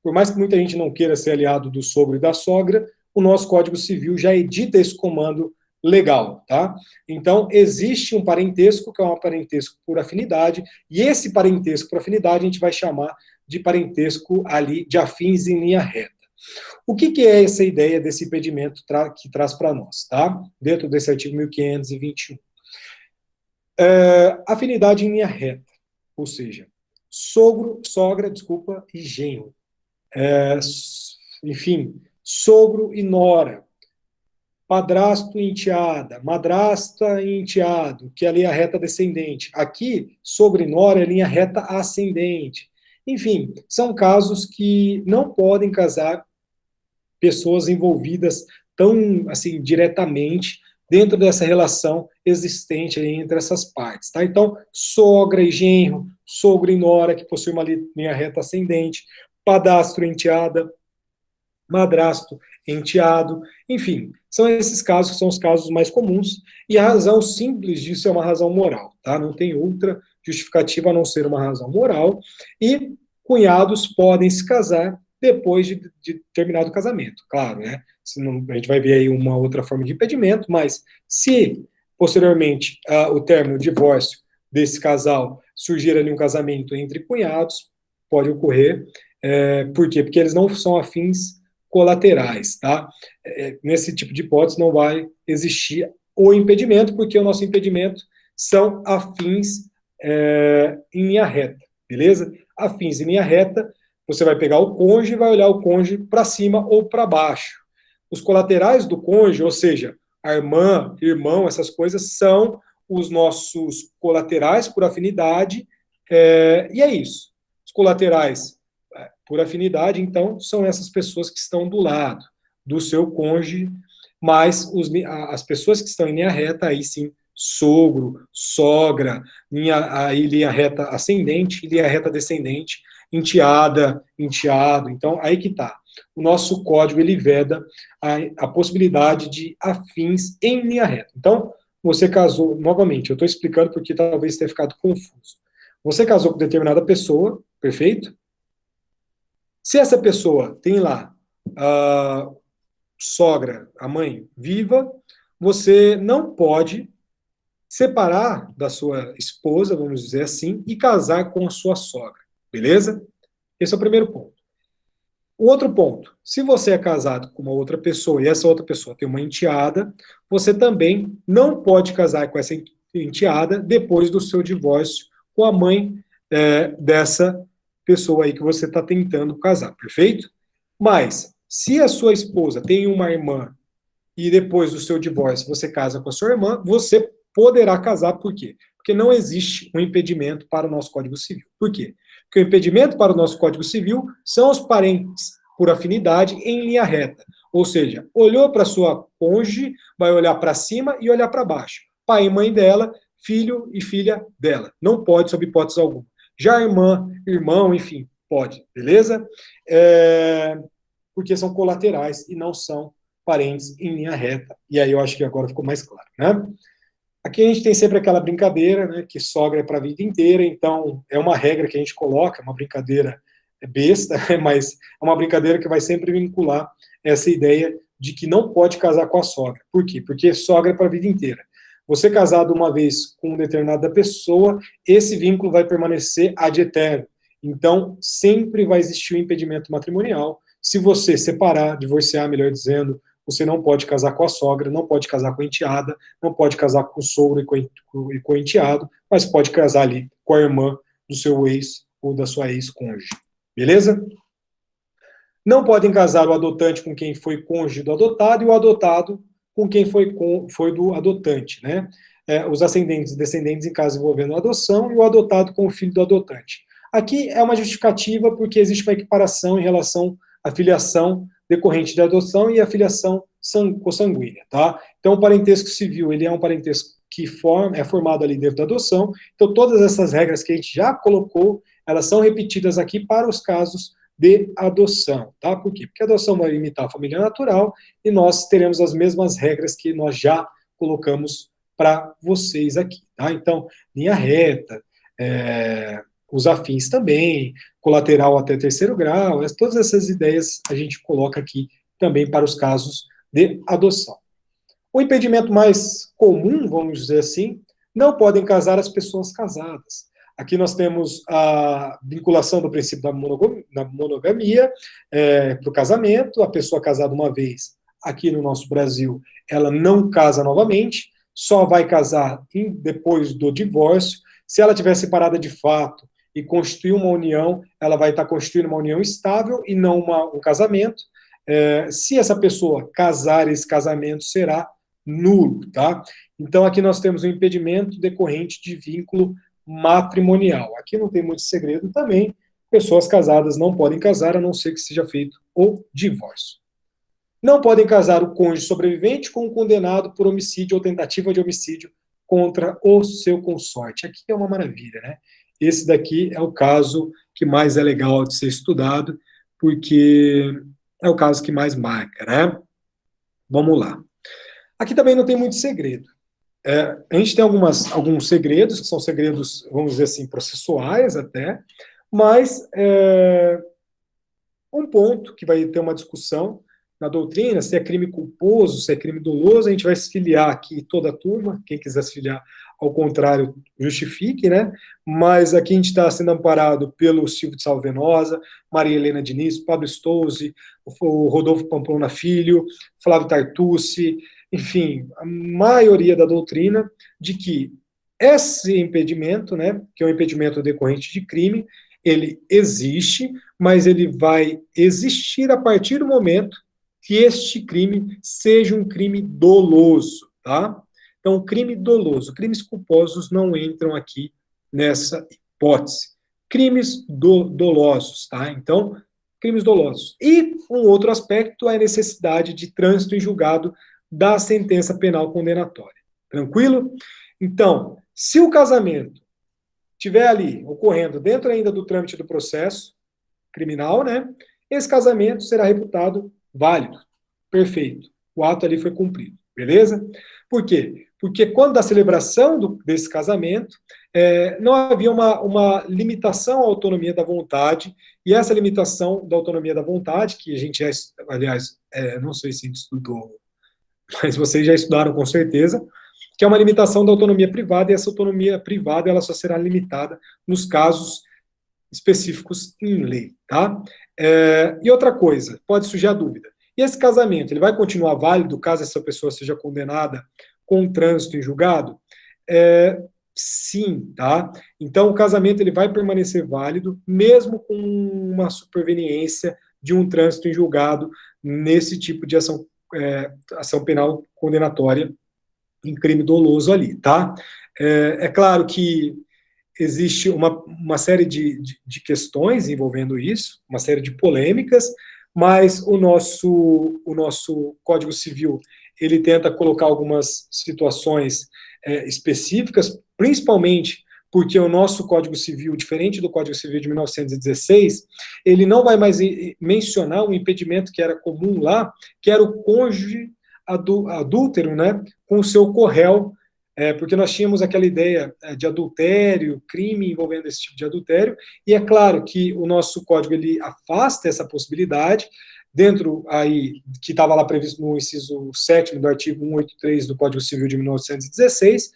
por mais que muita gente não queira ser aliado do sogro e da sogra, o nosso Código Civil já edita esse comando legal, tá? Então, existe um parentesco, que é um parentesco por afinidade, e esse parentesco por afinidade a gente vai chamar de parentesco ali de afins em linha reta. O que é essa ideia desse impedimento que traz para nós, tá? Dentro desse artigo 1521. Afinidade em linha reta, ou seja, sogra, e genro. Enfim, sogro e nora, padrasto e enteada, madrasta e enteado, que é a linha reta descendente. Aqui, sogro e nora é linha reta ascendente. Enfim, são casos que não podem casar pessoas envolvidas tão, assim, diretamente dentro dessa relação existente entre essas partes, tá? Então, sogra e genro, sogro e nora, que possui uma linha reta ascendente, padrasto e enteada, madrasto, enteado, enfim, são esses casos que são os casos mais comuns, e a razão simples disso é uma razão moral, tá? Não tem outra justificativa a não ser uma razão moral, e cunhados podem se casar depois de terminado o casamento, claro, né? Senão, a gente vai ver aí uma outra forma de impedimento, mas se posteriormente o término, o divórcio desse casal surgir ali um casamento entre cunhados, pode ocorrer. Por quê? Porque eles não são afins colaterais, tá? Nesse tipo de hipótese não vai existir o impedimento, porque o nosso impedimento são afins em linha reta, beleza? Afins em linha reta, você vai pegar o cônjuge e vai olhar o cônjuge para cima ou para baixo. Os colaterais do cônjuge, ou seja, a irmã, irmão, essas coisas são os nossos colaterais por afinidade, e é isso. Os colaterais por afinidade, então, são essas pessoas que estão do lado do seu cônjuge, mas as pessoas que estão em linha reta, aí sim, sogro, sogra, linha reta ascendente, linha reta descendente, enteada, enteado. Então, aí que está. O nosso código, ele veda a possibilidade de afins em linha reta. Então, você casou, novamente, eu estou explicando porque talvez tenha ficado confuso. Você casou com determinada pessoa, perfeito? Se essa pessoa tem lá a sogra, a mãe, viva, você não pode separar da sua esposa, vamos dizer assim, e casar com a sua sogra, beleza? Esse é o primeiro ponto. O outro ponto, se você é casado com uma outra pessoa e essa outra pessoa tem uma enteada, você também não pode casar com essa enteada depois do seu divórcio com a mãe dessa pessoa aí que você está tentando casar, perfeito? Mas, se a sua esposa tem uma irmã e depois do seu divórcio você casa com a sua irmã, você poderá casar, por quê? Porque não existe um impedimento para o nosso Código Civil. Por quê? Porque o impedimento para o nosso Código Civil são os parentes por afinidade em linha reta. Ou seja, olhou para sua cônjuge, vai olhar para cima e olhar para baixo. Pai e mãe dela, filho e filha dela. Não pode, sob hipótese alguma. Já irmã, irmão, enfim, pode, beleza? Porque são colaterais e não são parentes em linha reta. E aí eu acho que agora ficou mais claro, né? Aqui a gente tem sempre aquela brincadeira, né, que sogra é para a vida inteira, então é uma regra que a gente coloca, é uma brincadeira besta, mas é uma brincadeira que vai sempre vincular essa ideia de que não pode casar com a sogra. Por quê? Porque sogra é para a vida inteira. Você casado uma vez com uma determinada pessoa, esse vínculo vai permanecer ad eterno. Então, sempre vai existir um impedimento matrimonial. Se você separar, divorciar, melhor dizendo, você não pode casar com a sogra, não pode casar com a enteada, não pode casar com o sogro e com o enteado, mas pode casar ali com a irmã do seu ex ou da sua ex-cônjuge. Beleza? Não podem casar o adotante com quem foi cônjuge do adotado e o adotado com quem foi do adotante, né? Os ascendentes e descendentes em caso envolvendo a adoção e o adotado com o filho do adotante. Aqui é uma justificativa porque existe uma equiparação em relação à filiação decorrente da adoção e a filiação consanguínea, tá? Então, o parentesco civil, ele é um parentesco que é formado ali dentro da adoção. Então, todas essas regras que a gente já colocou, elas são repetidas aqui para os casos de adoção, tá? Por quê? Porque a adoção vai imitar a família natural e nós teremos as mesmas regras que nós já colocamos para vocês aqui, tá? Então, linha reta, os afins também, colateral até terceiro grau, todas essas ideias a gente coloca aqui também para os casos de adoção. O impedimento mais comum, vamos dizer assim, não podem casar as pessoas casadas. Aqui nós temos a vinculação do princípio da monogamia para o casamento. A pessoa casada uma vez, aqui no nosso Brasil, ela não casa novamente, só vai casar depois do divórcio. Se ela tiver separada de fato e constituir uma união, ela vai estar constituindo uma união estável e não um casamento. Se essa pessoa casar, esse casamento será nulo, tá? Então aqui nós temos um impedimento decorrente de vínculo matrimonial. Aqui não tem muito segredo também, pessoas casadas não podem casar a não ser que seja feito o divórcio. Não podem casar o cônjuge sobrevivente com o condenado por homicídio ou tentativa de homicídio contra o seu consorte. Aqui é uma maravilha, né? Esse daqui é o caso que mais é legal de ser estudado, porque é o caso que mais marca, né? Vamos lá. Aqui também não tem muito segredo. A gente tem alguns segredos, que são segredos, vamos dizer assim, processuais até, mas um ponto que vai ter uma discussão na doutrina, se é crime culposo, se é crime doloso, a gente vai se filiar aqui toda a turma, quem quiser se filiar, ao contrário, justifique, né? Mas aqui a gente está sendo amparado pelo Silvio de Salvenosa, Maria Helena Diniz, Pablo Stouzi, o Rodolfo Pamplona Filho, Flávio Tartucci, enfim, a maioria da doutrina de que esse impedimento, né, que é um impedimento decorrente de crime, ele existe, mas ele vai existir a partir do momento que este crime seja um crime doloso, tá? Então, crime doloso, crimes culposos não entram aqui nessa hipótese. Crimes dolosos, tá? Então, crimes dolosos. E um outro aspecto é a necessidade de trânsito em julgado da sentença penal condenatória. Tranquilo? Então, se o casamento estiver ali ocorrendo dentro ainda do trâmite do processo criminal, né? Esse casamento será reputado válido. Perfeito. O ato ali foi cumprido. Beleza? Por quê? Porque quando da celebração desse casamento, não havia uma limitação à autonomia da vontade, e essa limitação da autonomia da vontade, que a gente já, aliás, não sei se a gente estudou, mas vocês já estudaram com certeza, que é uma limitação da autonomia privada, e essa autonomia privada ela só será limitada nos casos específicos em lei, tá? E outra coisa, pode surgir a dúvida, e esse casamento, ele vai continuar válido caso essa pessoa seja condenada com um trânsito em julgado? Sim, tá? Então, o casamento ele vai permanecer válido, mesmo com uma superveniência de um trânsito em julgado nesse tipo de ação penal condenatória em crime doloso ali, tá? É claro que existe uma série de questões envolvendo isso, uma série de polêmicas, mas o nosso Código Civil, ele tenta colocar algumas situações específicas, principalmente porque o nosso Código Civil, diferente do Código Civil de 1916, ele não vai mais mencionar um impedimento que era comum lá, que era o cônjuge adúltero, né, com o seu corréu, porque nós tínhamos aquela ideia de adultério, crime envolvendo esse tipo de adultério, e é claro que o nosso código ele afasta essa possibilidade, dentro aí, que estava lá previsto no inciso 7º do artigo 183 do Código Civil de 1916,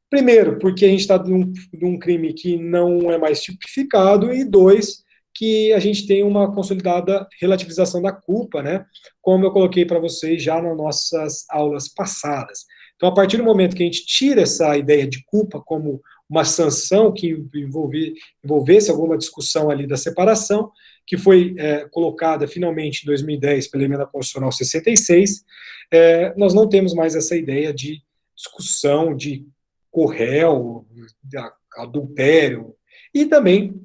primeiro, porque a gente está de um crime que não é mais tipificado, e dois, que a gente tem uma consolidada relativização da culpa, né? Como eu coloquei para vocês já nas nossas aulas passadas. Então, a partir do momento que a gente tira essa ideia de culpa como uma sanção que envolvesse alguma discussão ali da separação, que foi colocada finalmente em 2010 pela Emenda Constitucional 66, nós não temos mais essa ideia de discussão de corréu, adultério, e também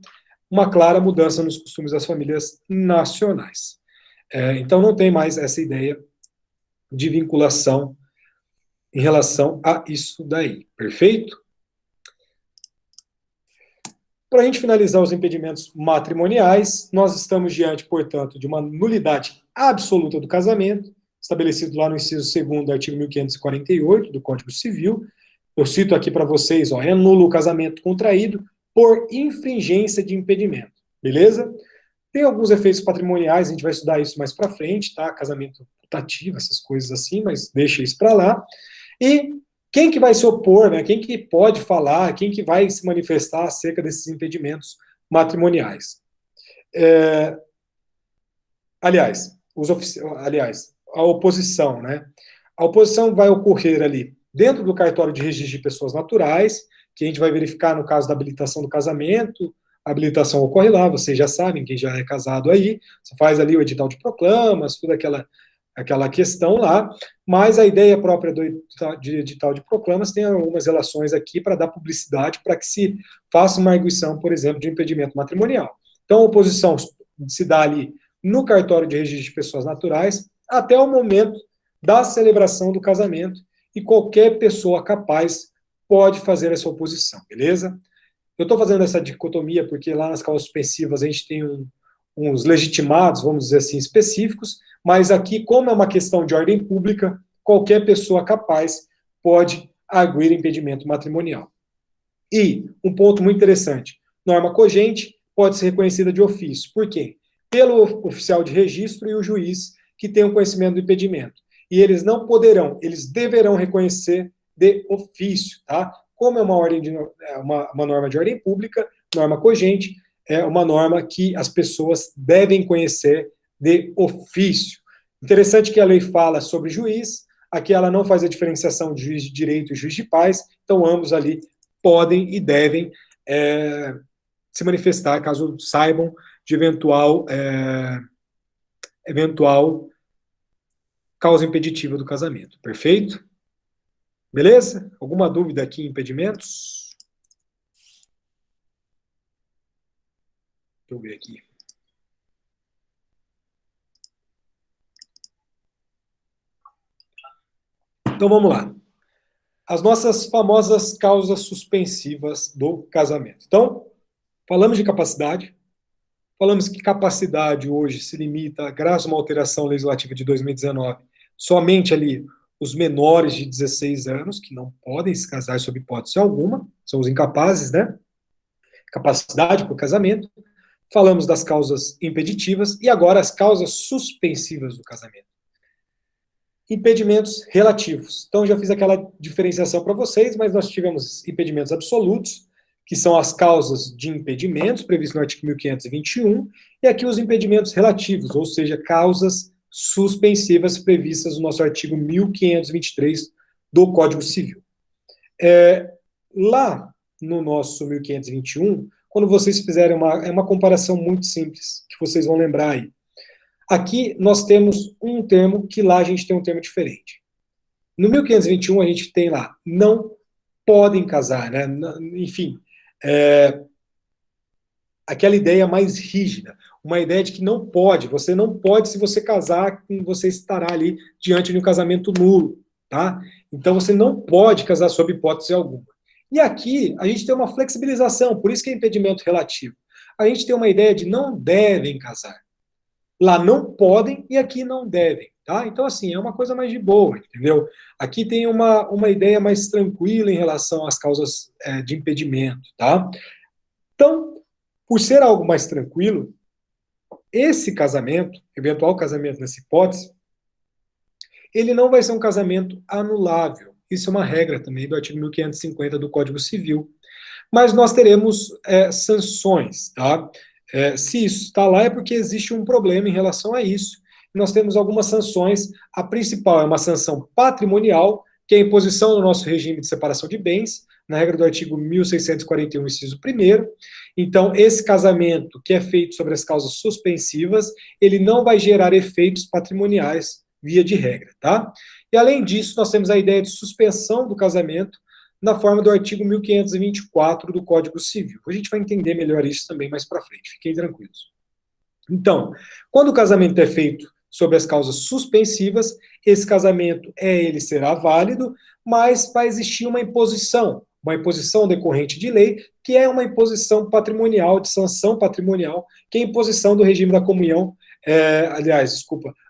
uma clara mudança nos costumes das famílias nacionais. Então, não tem mais essa ideia de vinculação em relação a isso daí, perfeito? Para a gente finalizar os impedimentos matrimoniais, nós estamos diante, portanto, de uma nulidade absoluta do casamento, estabelecido lá no inciso 2º do artigo 1548 do Código Civil. Eu cito aqui para vocês, é nulo o casamento contraído por infringência de impedimento, beleza? Tem alguns efeitos patrimoniais, a gente vai estudar isso mais para frente, tá? Casamento putativo, essas coisas assim, mas deixa isso para lá. E quem que vai se opor, né? Quem que pode falar, quem que vai se manifestar acerca desses impedimentos matrimoniais? Aliás, a oposição, né? A oposição vai ocorrer ali dentro do cartório de registro de pessoas naturais, que a gente vai verificar no caso da habilitação do casamento. A habilitação ocorre lá, vocês já sabem, quem já é casado aí, você faz ali o edital de proclamas, toda aquela questão lá, mas a ideia própria de edital de proclamas tem algumas relações aqui para dar publicidade, para que se faça uma arguição, por exemplo, de impedimento matrimonial. Então, a oposição se dá ali no cartório de registro de pessoas naturais até o momento da celebração do casamento, e qualquer pessoa capaz pode fazer essa oposição, beleza? Eu estou fazendo essa dicotomia porque lá nas causas suspensivas a gente tem uns legitimados, vamos dizer assim, específicos, mas aqui, como é uma questão de ordem pública, qualquer pessoa capaz pode arguir impedimento matrimonial. E um ponto muito interessante, norma cogente pode ser reconhecida de ofício. Por quê? Pelo oficial de registro e o juiz que tem o conhecimento do impedimento. E eles não poderão, eles deverão reconhecer de ofício, tá? Como é uma norma de ordem pública, norma cogente, é uma norma que as pessoas devem conhecer de ofício. Interessante que a lei fala sobre juiz, aqui ela não faz a diferenciação de juiz de direito e juiz de paz, então ambos ali podem e devem se manifestar, caso saibam de eventual causa impeditiva do casamento. Perfeito? Beleza? Alguma dúvida aqui em impedimentos? Deixa eu ver aqui. Então vamos lá. As nossas famosas causas suspensivas do casamento. Então, falamos de capacidade. Falamos que capacidade hoje se limita, graças a uma alteração legislativa de 2019, somente ali os menores de 16 anos, que não podem se casar sob hipótese alguma, são os incapazes, né? Capacidade para o casamento. Falamos das causas impeditivas e agora as causas suspensivas do casamento. impedimentos relativos. Então, já fiz aquela diferenciação para vocês, mas nós tivemos impedimentos absolutos, que são as causas de impedimentos, previstos no artigo 1521, e aqui os impedimentos relativos, ou seja, causas suspensivas previstas no nosso artigo 1523 do Código Civil. Lá no nosso 1521, quando vocês fizerem uma comparação muito simples, que vocês vão lembrar aí. Aqui nós temos um termo que lá a gente tem um termo diferente. No 1521 a gente tem lá, não podem casar, né? Enfim, aquela ideia mais rígida, uma ideia de que não pode, você não pode, se você casar, você estará ali diante de um casamento nulo, tá? Então você não pode casar sob hipótese alguma. E aqui a gente tem uma flexibilização, por isso que é impedimento relativo. A gente tem uma ideia de não devem casar. Lá não podem e aqui não devem, tá? Então, assim, é uma coisa mais de boa, entendeu? Aqui tem uma ideia mais tranquila em relação às causas de impedimento, tá? Então, por ser algo mais tranquilo, esse casamento, eventual casamento nessa hipótese, ele não vai ser um casamento anulável. Isso é uma regra também do artigo 1550 do Código Civil. Mas nós teremos sanções, tá? Se isso está lá é porque existe um problema em relação a isso. Nós temos algumas sanções. A principal é uma sanção patrimonial, que é a imposição do nosso regime de separação de bens, na regra do artigo 1641, inciso 1º. Então, esse casamento que é feito sobre as causas suspensivas, ele não vai gerar efeitos patrimoniais via de regra, tá? E além disso, nós temos a ideia de suspensão do casamento na forma do artigo 1524 do Código Civil. A gente vai entender melhor isso também mais para frente, fiquem tranquilos. Então, quando o casamento é feito sob as causas suspensivas, esse casamento ele será válido, mas vai existir uma imposição decorrente de lei, que é uma imposição patrimonial, de sanção patrimonial, que é a imposição do regime da comunhão,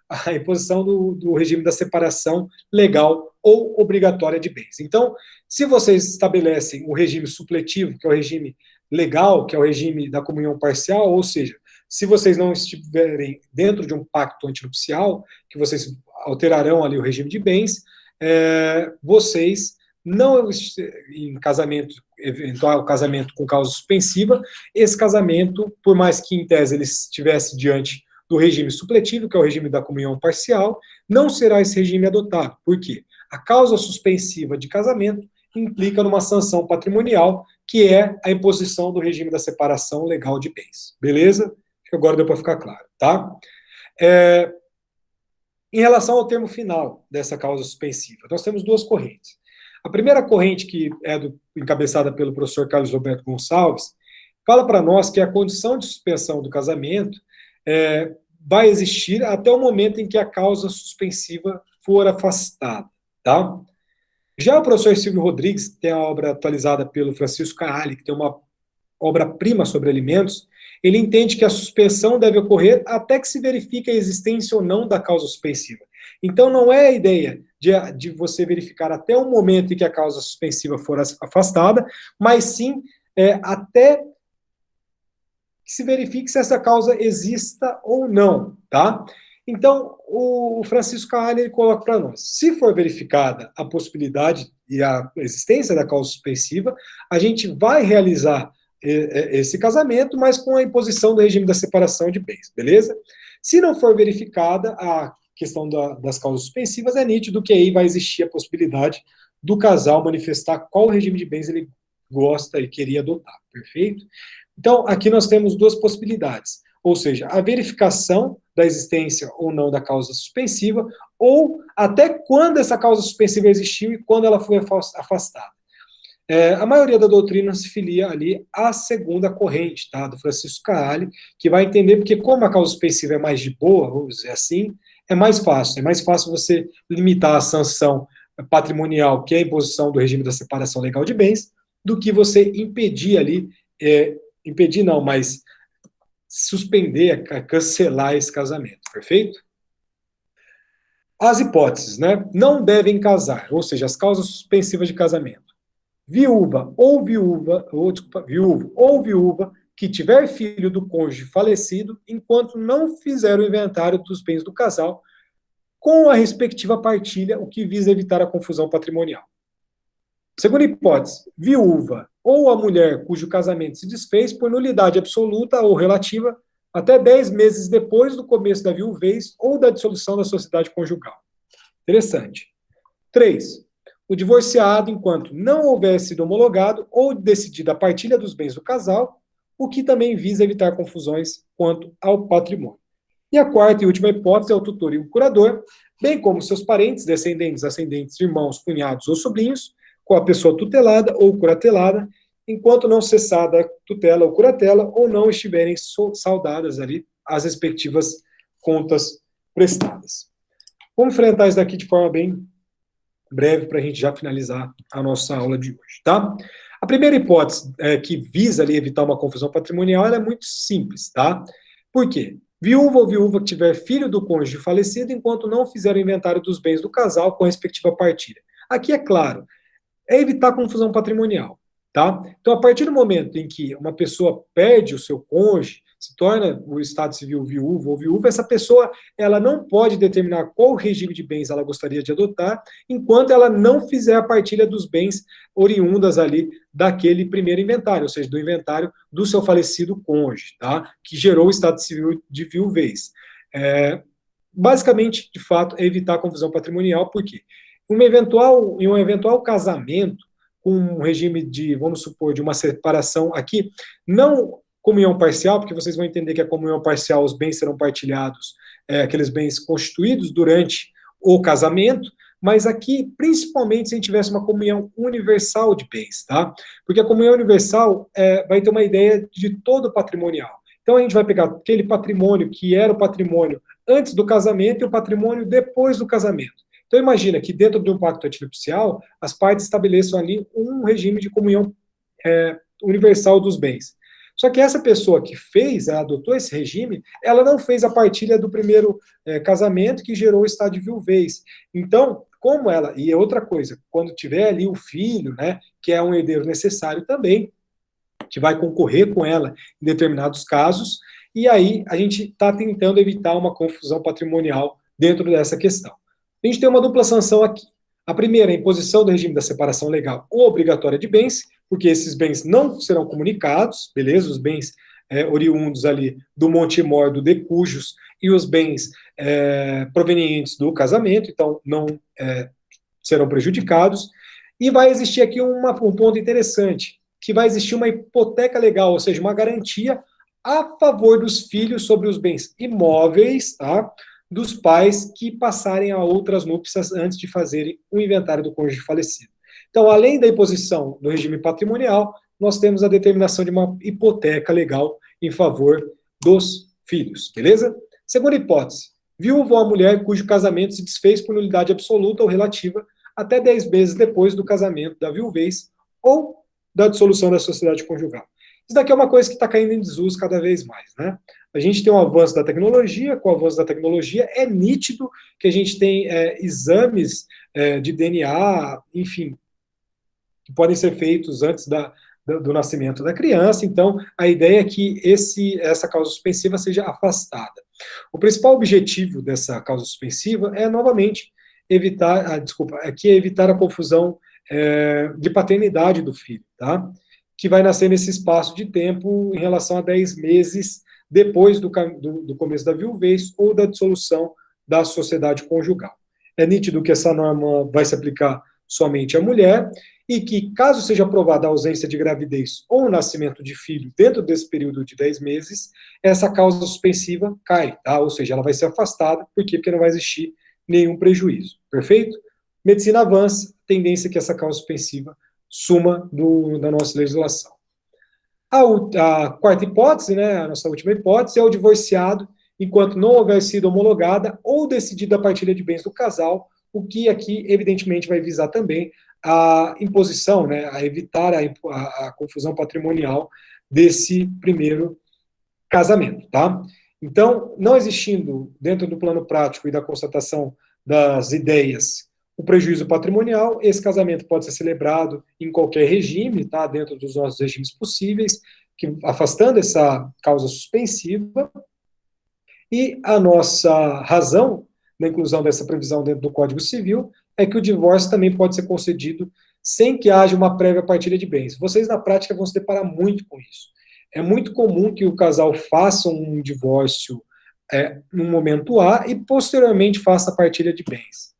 a imposição do regime da separação legal ou obrigatória de bens. Então, se vocês estabelecem o regime supletivo, que é o regime legal, que é o regime da comunhão parcial, ou seja, se vocês não estiverem dentro de um pacto antinupcial, que vocês alterarão ali o regime de bens, vocês não, em casamento, eventual casamento com causa suspensiva, esse casamento, por mais que em tese ele estivesse diante do regime supletivo, que é o regime da comunhão parcial, não será esse regime adotado. Por quê? A causa suspensiva de casamento implica numa sanção patrimonial, que é a imposição do regime da separação legal de bens. Beleza? Acho que agora deu para ficar claro, tá? Em relação ao termo final dessa causa suspensiva, nós temos duas correntes. A primeira corrente, que é encabeçada pelo professor Carlos Roberto Gonçalves, fala para nós que a condição de suspensão do casamento vai existir até o momento em que a causa suspensiva for afastada, tá? Já o professor Silvio Rodrigues, que tem a obra atualizada pelo Francisco Caali, que tem uma obra-prima sobre alimentos, ele entende que a suspensão deve ocorrer até que se verifique a existência ou não da causa suspensiva. Então, não é a ideia de você verificar até o momento em que a causa suspensiva for afastada, mas sim até que se verifique se essa causa exista ou não, tá? Então, o Francisco Caali, ele coloca para nós, se for verificada a possibilidade e a existência da causa suspensiva, a gente vai realizar esse casamento, mas com a imposição do regime da separação de bens, beleza? Se não for verificada a questão das causas suspensivas, é nítido que aí vai existir a possibilidade do casal manifestar qual regime de bens ele gosta e queria adotar, perfeito? Então, aqui nós temos duas possibilidades, ou seja, a verificação da existência ou não da causa suspensiva, ou até quando essa causa suspensiva existiu e quando ela foi afastada. A maioria da doutrina se filia ali à segunda corrente, tá, do Francisco Caali, que vai entender porque como a causa suspensiva é mais de boa, vamos dizer assim, é mais fácil você limitar a sanção patrimonial, que é a imposição do regime da separação legal de bens, do que você impedir ali, impedir não, mas suspender, cancelar esse casamento, perfeito? As hipóteses, né? Não devem casar, ou seja, as causas suspensivas de casamento. Viúva ou viúva que tiver filho do cônjuge falecido, enquanto não fizer o inventário dos bens do casal, com a respectiva partilha, o que visa evitar a confusão patrimonial. Segunda hipótese, viúva ou a mulher cujo casamento se desfez por nulidade absoluta ou relativa até 10 meses depois do começo da viuvez ou da dissolução da sociedade conjugal. Interessante. 3. O divorciado, enquanto não houver sido homologado ou decidida a partilha dos bens do casal, o que também visa evitar confusões quanto ao patrimônio. E a quarta e última hipótese é o tutor e o curador, bem como seus parentes, descendentes, ascendentes, irmãos, cunhados ou sobrinhos, com a pessoa tutelada ou curatelada, enquanto não cessada a tutela ou curatela, ou não estiverem saldadas ali as respectivas contas prestadas. Vamos enfrentar isso daqui de forma bem breve para a gente já finalizar a nossa aula de hoje, tá? A primeira hipótese que visa ali evitar uma confusão patrimonial, ela é muito simples, tá? Por quê? Viúva ou viúva que tiver filho do cônjuge falecido enquanto não fizer o inventário dos bens do casal com a respectiva partilha. Aqui é claro, é evitar confusão patrimonial, tá? Então, a partir do momento em que uma pessoa perde o seu cônjuge, se torna o estado civil viúvo ou viúva, essa pessoa ela não pode determinar qual regime de bens ela gostaria de adotar, enquanto ela não fizer a partilha dos bens oriundas ali daquele primeiro inventário, ou seja, do inventário do seu falecido cônjuge, tá? Que gerou o estado civil de viuvez. Basicamente, de fato, é evitar a confusão patrimonial, por quê? Em um eventual casamento, com um regime de, vamos supor, de uma separação aqui, não comunhão parcial, porque vocês vão entender que a comunhão parcial, os bens serão partilhados, aqueles bens constituídos durante o casamento, mas aqui, principalmente, se a gente tivesse uma comunhão universal de bens, tá? Porque a comunhão universal vai ter uma ideia de todo patrimonial. Então, a gente vai pegar aquele patrimônio que era o patrimônio antes do casamento e o patrimônio depois do casamento. Então, imagina que dentro de um pacto antinupcial, as partes estabeleçam ali um regime de comunhão universal dos bens. Só que essa pessoa que adotou esse regime, ela não fez a partilha do primeiro casamento que gerou o estado de viuvez. Então, como ela... E outra coisa, quando tiver ali o filho, né, que é um herdeiro necessário também, que vai concorrer com ela em determinados casos, e aí a gente está tentando evitar uma confusão patrimonial dentro dessa questão. A gente tem uma dupla sanção aqui. A primeira, a imposição do regime da separação legal ou obrigatória de bens, porque esses bens não serão comunicados, beleza? Os bens oriundos ali do monte-mor, do decujus, e os bens provenientes do casamento, então não serão prejudicados. E vai existir aqui um ponto interessante, que vai existir uma hipoteca legal, ou seja, uma garantia a favor dos filhos sobre os bens imóveis, tá? Dos pais que passarem a outras núpcias antes de fazerem o inventário do cônjuge falecido. Então, além da imposição do regime patrimonial, nós temos a determinação de uma hipoteca legal em favor dos filhos, beleza? Segunda hipótese, viúva ou a mulher cujo casamento se desfez por nulidade absoluta ou relativa até 10 meses depois do casamento da viuvez ou da dissolução da sociedade conjugal. Isso daqui é uma coisa que está caindo em desuso cada vez mais, né? A gente tem um avanço da tecnologia, com o avanço da tecnologia é nítido que a gente tem exames de DNA, enfim, que podem ser feitos antes do nascimento da criança, então a ideia é que essa causa suspensiva seja afastada. O principal objetivo dessa causa suspensiva é, novamente, evitar a confusão de paternidade do filho, tá? Que vai nascer nesse espaço de tempo em relação a 10 meses depois do começo da viuvez ou da dissolução da sociedade conjugal. É nítido que essa norma vai se aplicar somente à mulher e que, caso seja aprovada a ausência de gravidez ou nascimento de filho dentro desse período de 10 meses, essa causa suspensiva cai, tá? Ou seja, ela vai ser afastada. Por quê? Porque não vai existir nenhum prejuízo. Perfeito? Medicina avança, tendência é que essa causa suspensiva suma da nossa legislação. A quarta hipótese, né, a nossa última hipótese, é o divorciado, enquanto não houver sido homologada ou decidida a partilha de bens do casal, o que aqui, evidentemente, vai visar também a imposição, né, a evitar a confusão patrimonial desse primeiro casamento, tá? Então, não existindo, dentro do plano prático e da constatação das ideias, o prejuízo patrimonial, esse casamento pode ser celebrado em qualquer regime, tá? Dentro dos nossos regimes possíveis, afastando essa causa suspensiva. E a nossa razão da inclusão dessa previsão dentro do Código Civil, é que o divórcio também pode ser concedido sem que haja uma prévia partilha de bens. Vocês, na prática, vão se deparar muito com isso. É muito comum que o casal faça um divórcio no momento A e, posteriormente, faça a partilha de bens.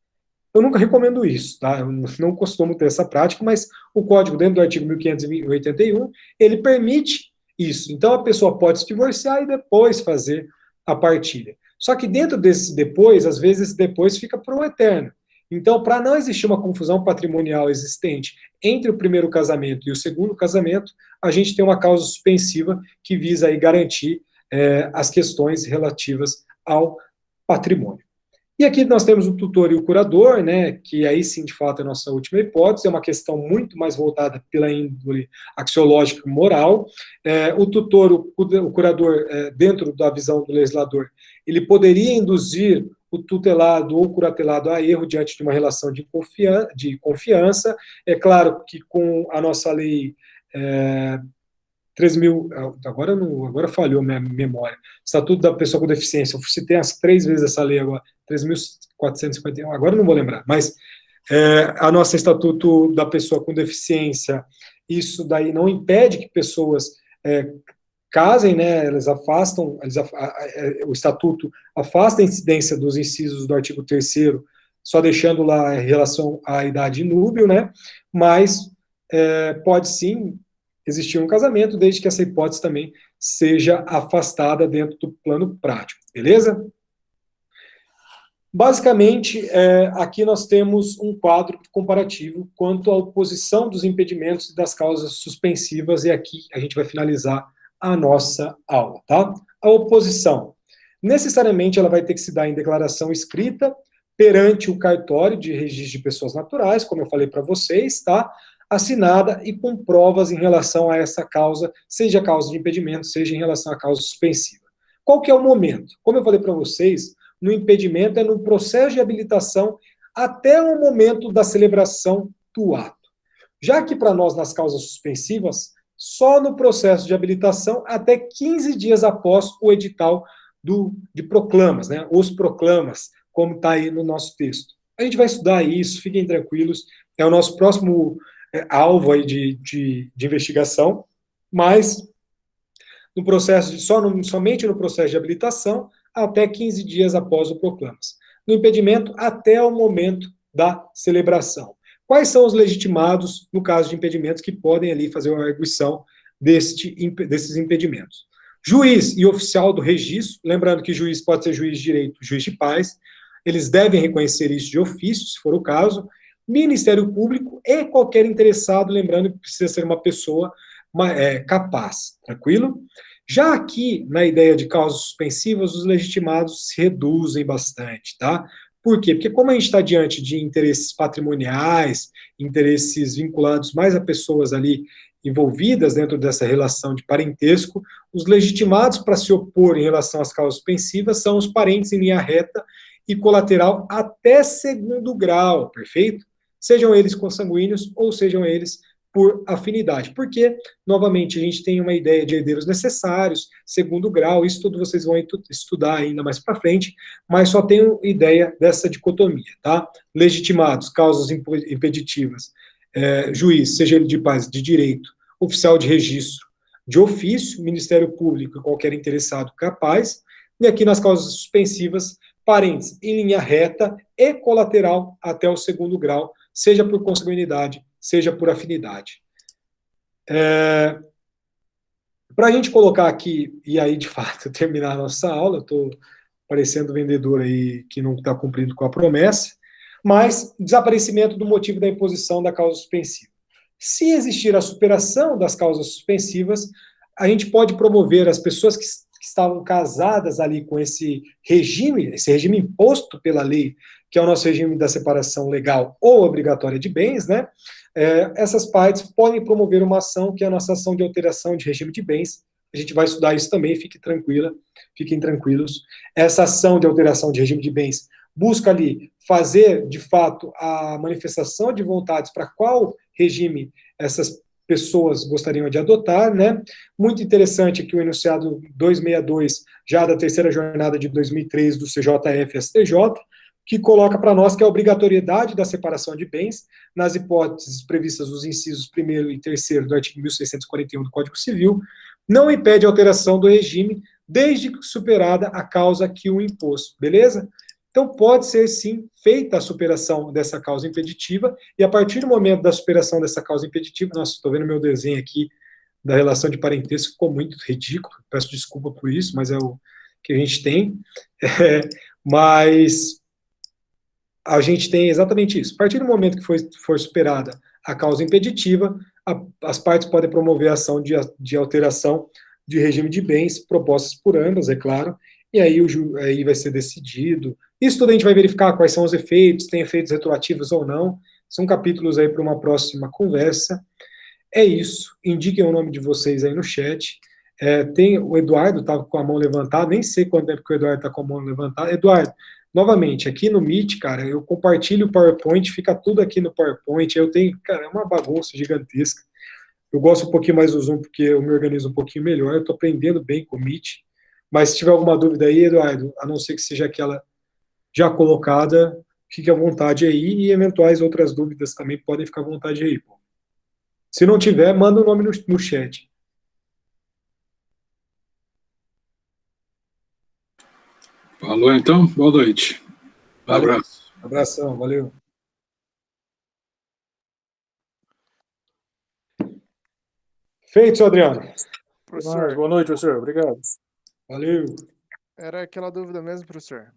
Eu nunca recomendo isso, tá? Eu não costumo ter essa prática, mas o Código, dentro do artigo 1581, ele permite isso. Então, a pessoa pode se divorciar e depois fazer a partilha. Só que dentro desse depois, às vezes esse depois fica para o eterno. Então, para não existir uma confusão patrimonial existente entre o primeiro casamento e o segundo casamento, a gente tem uma causa suspensiva que visa aí garantir as questões relativas ao patrimônio. E aqui nós temos o tutor e o curador, né, que aí sim, de fato, é a nossa última hipótese, é uma questão muito mais voltada pela índole axiológica e moral. O tutor, o curador, dentro da visão do legislador, ele poderia induzir o tutelado ou curatelado a erro diante de uma relação de confiança. É claro que com a nossa lei 3.000, agora falhou minha memória, Estatuto da Pessoa com Deficiência, eu citei as 3 vezes essa lei agora, 3.451, agora não vou lembrar, mas a nossa Estatuto da Pessoa com Deficiência, isso daí não impede que pessoas casem, né, o Estatuto afasta a incidência dos incisos do artigo 3º, só deixando lá em relação à idade inúbil, né, mas pode sim existir um casamento, desde que essa hipótese também seja afastada dentro do plano prático, beleza? Basicamente, aqui nós temos um quadro comparativo quanto à oposição dos impedimentos e das causas suspensivas, e aqui a gente vai finalizar a nossa aula, tá? A oposição, necessariamente ela vai ter que se dar em declaração escrita perante o cartório de registro de pessoas naturais, como eu falei para vocês, tá? Assinada e com provas em relação a essa causa, seja a causa de impedimento, seja em relação à causa suspensiva. Qual que é o momento? Como eu falei para vocês, no impedimento é no processo de habilitação até o momento da celebração do ato. Já que para nós, nas causas suspensivas, só no processo de habilitação até 15 dias após o edital de proclamas, né? Os proclamas, como está aí no nosso texto. A gente vai estudar isso, fiquem tranquilos, é o nosso próximo alvo aí de investigação, mas no processo somente no processo de habilitação, até 15 dias após o proclamas. No impedimento, até o momento da celebração. Quais são os legitimados, no caso de impedimentos, que podem ali fazer uma arguição desses impedimentos? Juiz e oficial do registro, lembrando que juiz pode ser juiz de direito, juiz de paz, eles devem reconhecer isso de ofício, se for o caso. Ministério Público e qualquer interessado, lembrando que precisa ser uma pessoa capaz, tranquilo? Já aqui, na ideia de causas suspensivas, os legitimados se reduzem bastante, tá? Por quê? Porque como a gente está diante de interesses patrimoniais, interesses vinculados mais a pessoas ali envolvidas dentro dessa relação de parentesco, os legitimados para se opor em relação às causas suspensivas são os parentes em linha reta e colateral até segundo grau, perfeito? Sejam eles consanguíneos ou sejam eles por afinidade. Porque, novamente, a gente tem uma ideia de herdeiros necessários, segundo grau, isso tudo vocês vão estudar ainda mais para frente, mas só tenho ideia dessa dicotomia, tá? Legitimados, causas impeditivas, juiz, seja ele de paz, de direito, oficial de registro, de ofício, Ministério Público e qualquer interessado capaz, e aqui nas causas suspensivas, parentes em linha reta e colateral até o segundo grau, seja por consanguinidade, seja por afinidade. Para a gente colocar aqui, e aí, de fato, terminar a nossa aula, eu estou parecendo vendedor aí que não está cumprindo com a promessa, mas desaparecimento do motivo da imposição da causa suspensiva. Se existir a superação das causas suspensivas, a gente pode promover as pessoas que estavam casadas ali com esse regime imposto pela lei, que é o nosso regime da separação legal ou obrigatória de bens, né? Essas partes podem promover uma ação, que é a nossa ação de alteração de regime de bens. A gente vai estudar isso também, fiquem tranquilos. Essa ação de alteração de regime de bens busca ali fazer, de fato, a manifestação de vontades para qual regime essas pessoas gostariam de adotar, né? Muito interessante aqui o enunciado 262, já da terceira jornada de 2003 do CJF-STJ, que coloca para nós que a obrigatoriedade da separação de bens, nas hipóteses previstas nos incisos 1º e 3º do artigo 1641 do Código Civil, não impede a alteração do regime, desde que superada a causa que o impôs, beleza? Então, pode ser, sim, feita a superação dessa causa impeditiva, e a partir do momento da superação dessa causa impeditiva, nossa, estou vendo meu desenho aqui da relação de parentesco, ficou muito ridículo, peço desculpa por isso, mas é o que a gente tem. Mas a gente tem exatamente isso. A partir do momento que for superada a causa impeditiva, as partes podem promover a ação de alteração de regime de bens propostas por ambas, é claro, e aí, aí vai ser decidido. Isso tudo a gente vai verificar quais são os efeitos, tem efeitos retroativos ou não. São capítulos aí para uma próxima conversa. É isso. Indiquem o nome de vocês aí no chat. Tem o Eduardo, estava com a mão levantada, nem sei quanto tempo que o Eduardo está com a mão levantada. Eduardo, novamente, aqui no Meet, cara, eu compartilho o PowerPoint, fica tudo aqui no PowerPoint. Eu tenho, cara, é uma bagunça gigantesca. Eu gosto um pouquinho mais do Zoom porque eu me organizo um pouquinho melhor. Eu estou aprendendo bem com o Meet. Mas se tiver alguma dúvida aí, Eduardo, a não ser que seja aquela já colocada, fique à vontade aí. E eventuais outras dúvidas também podem ficar à vontade aí. Se não tiver, manda o nome no chat. Falou então? Boa noite. Valeu. Abraço. Abração, valeu. Feito, seu Adriano. Professor, Boa noite, professor. Obrigado. Valeu. era aquela dúvida mesmo, professor.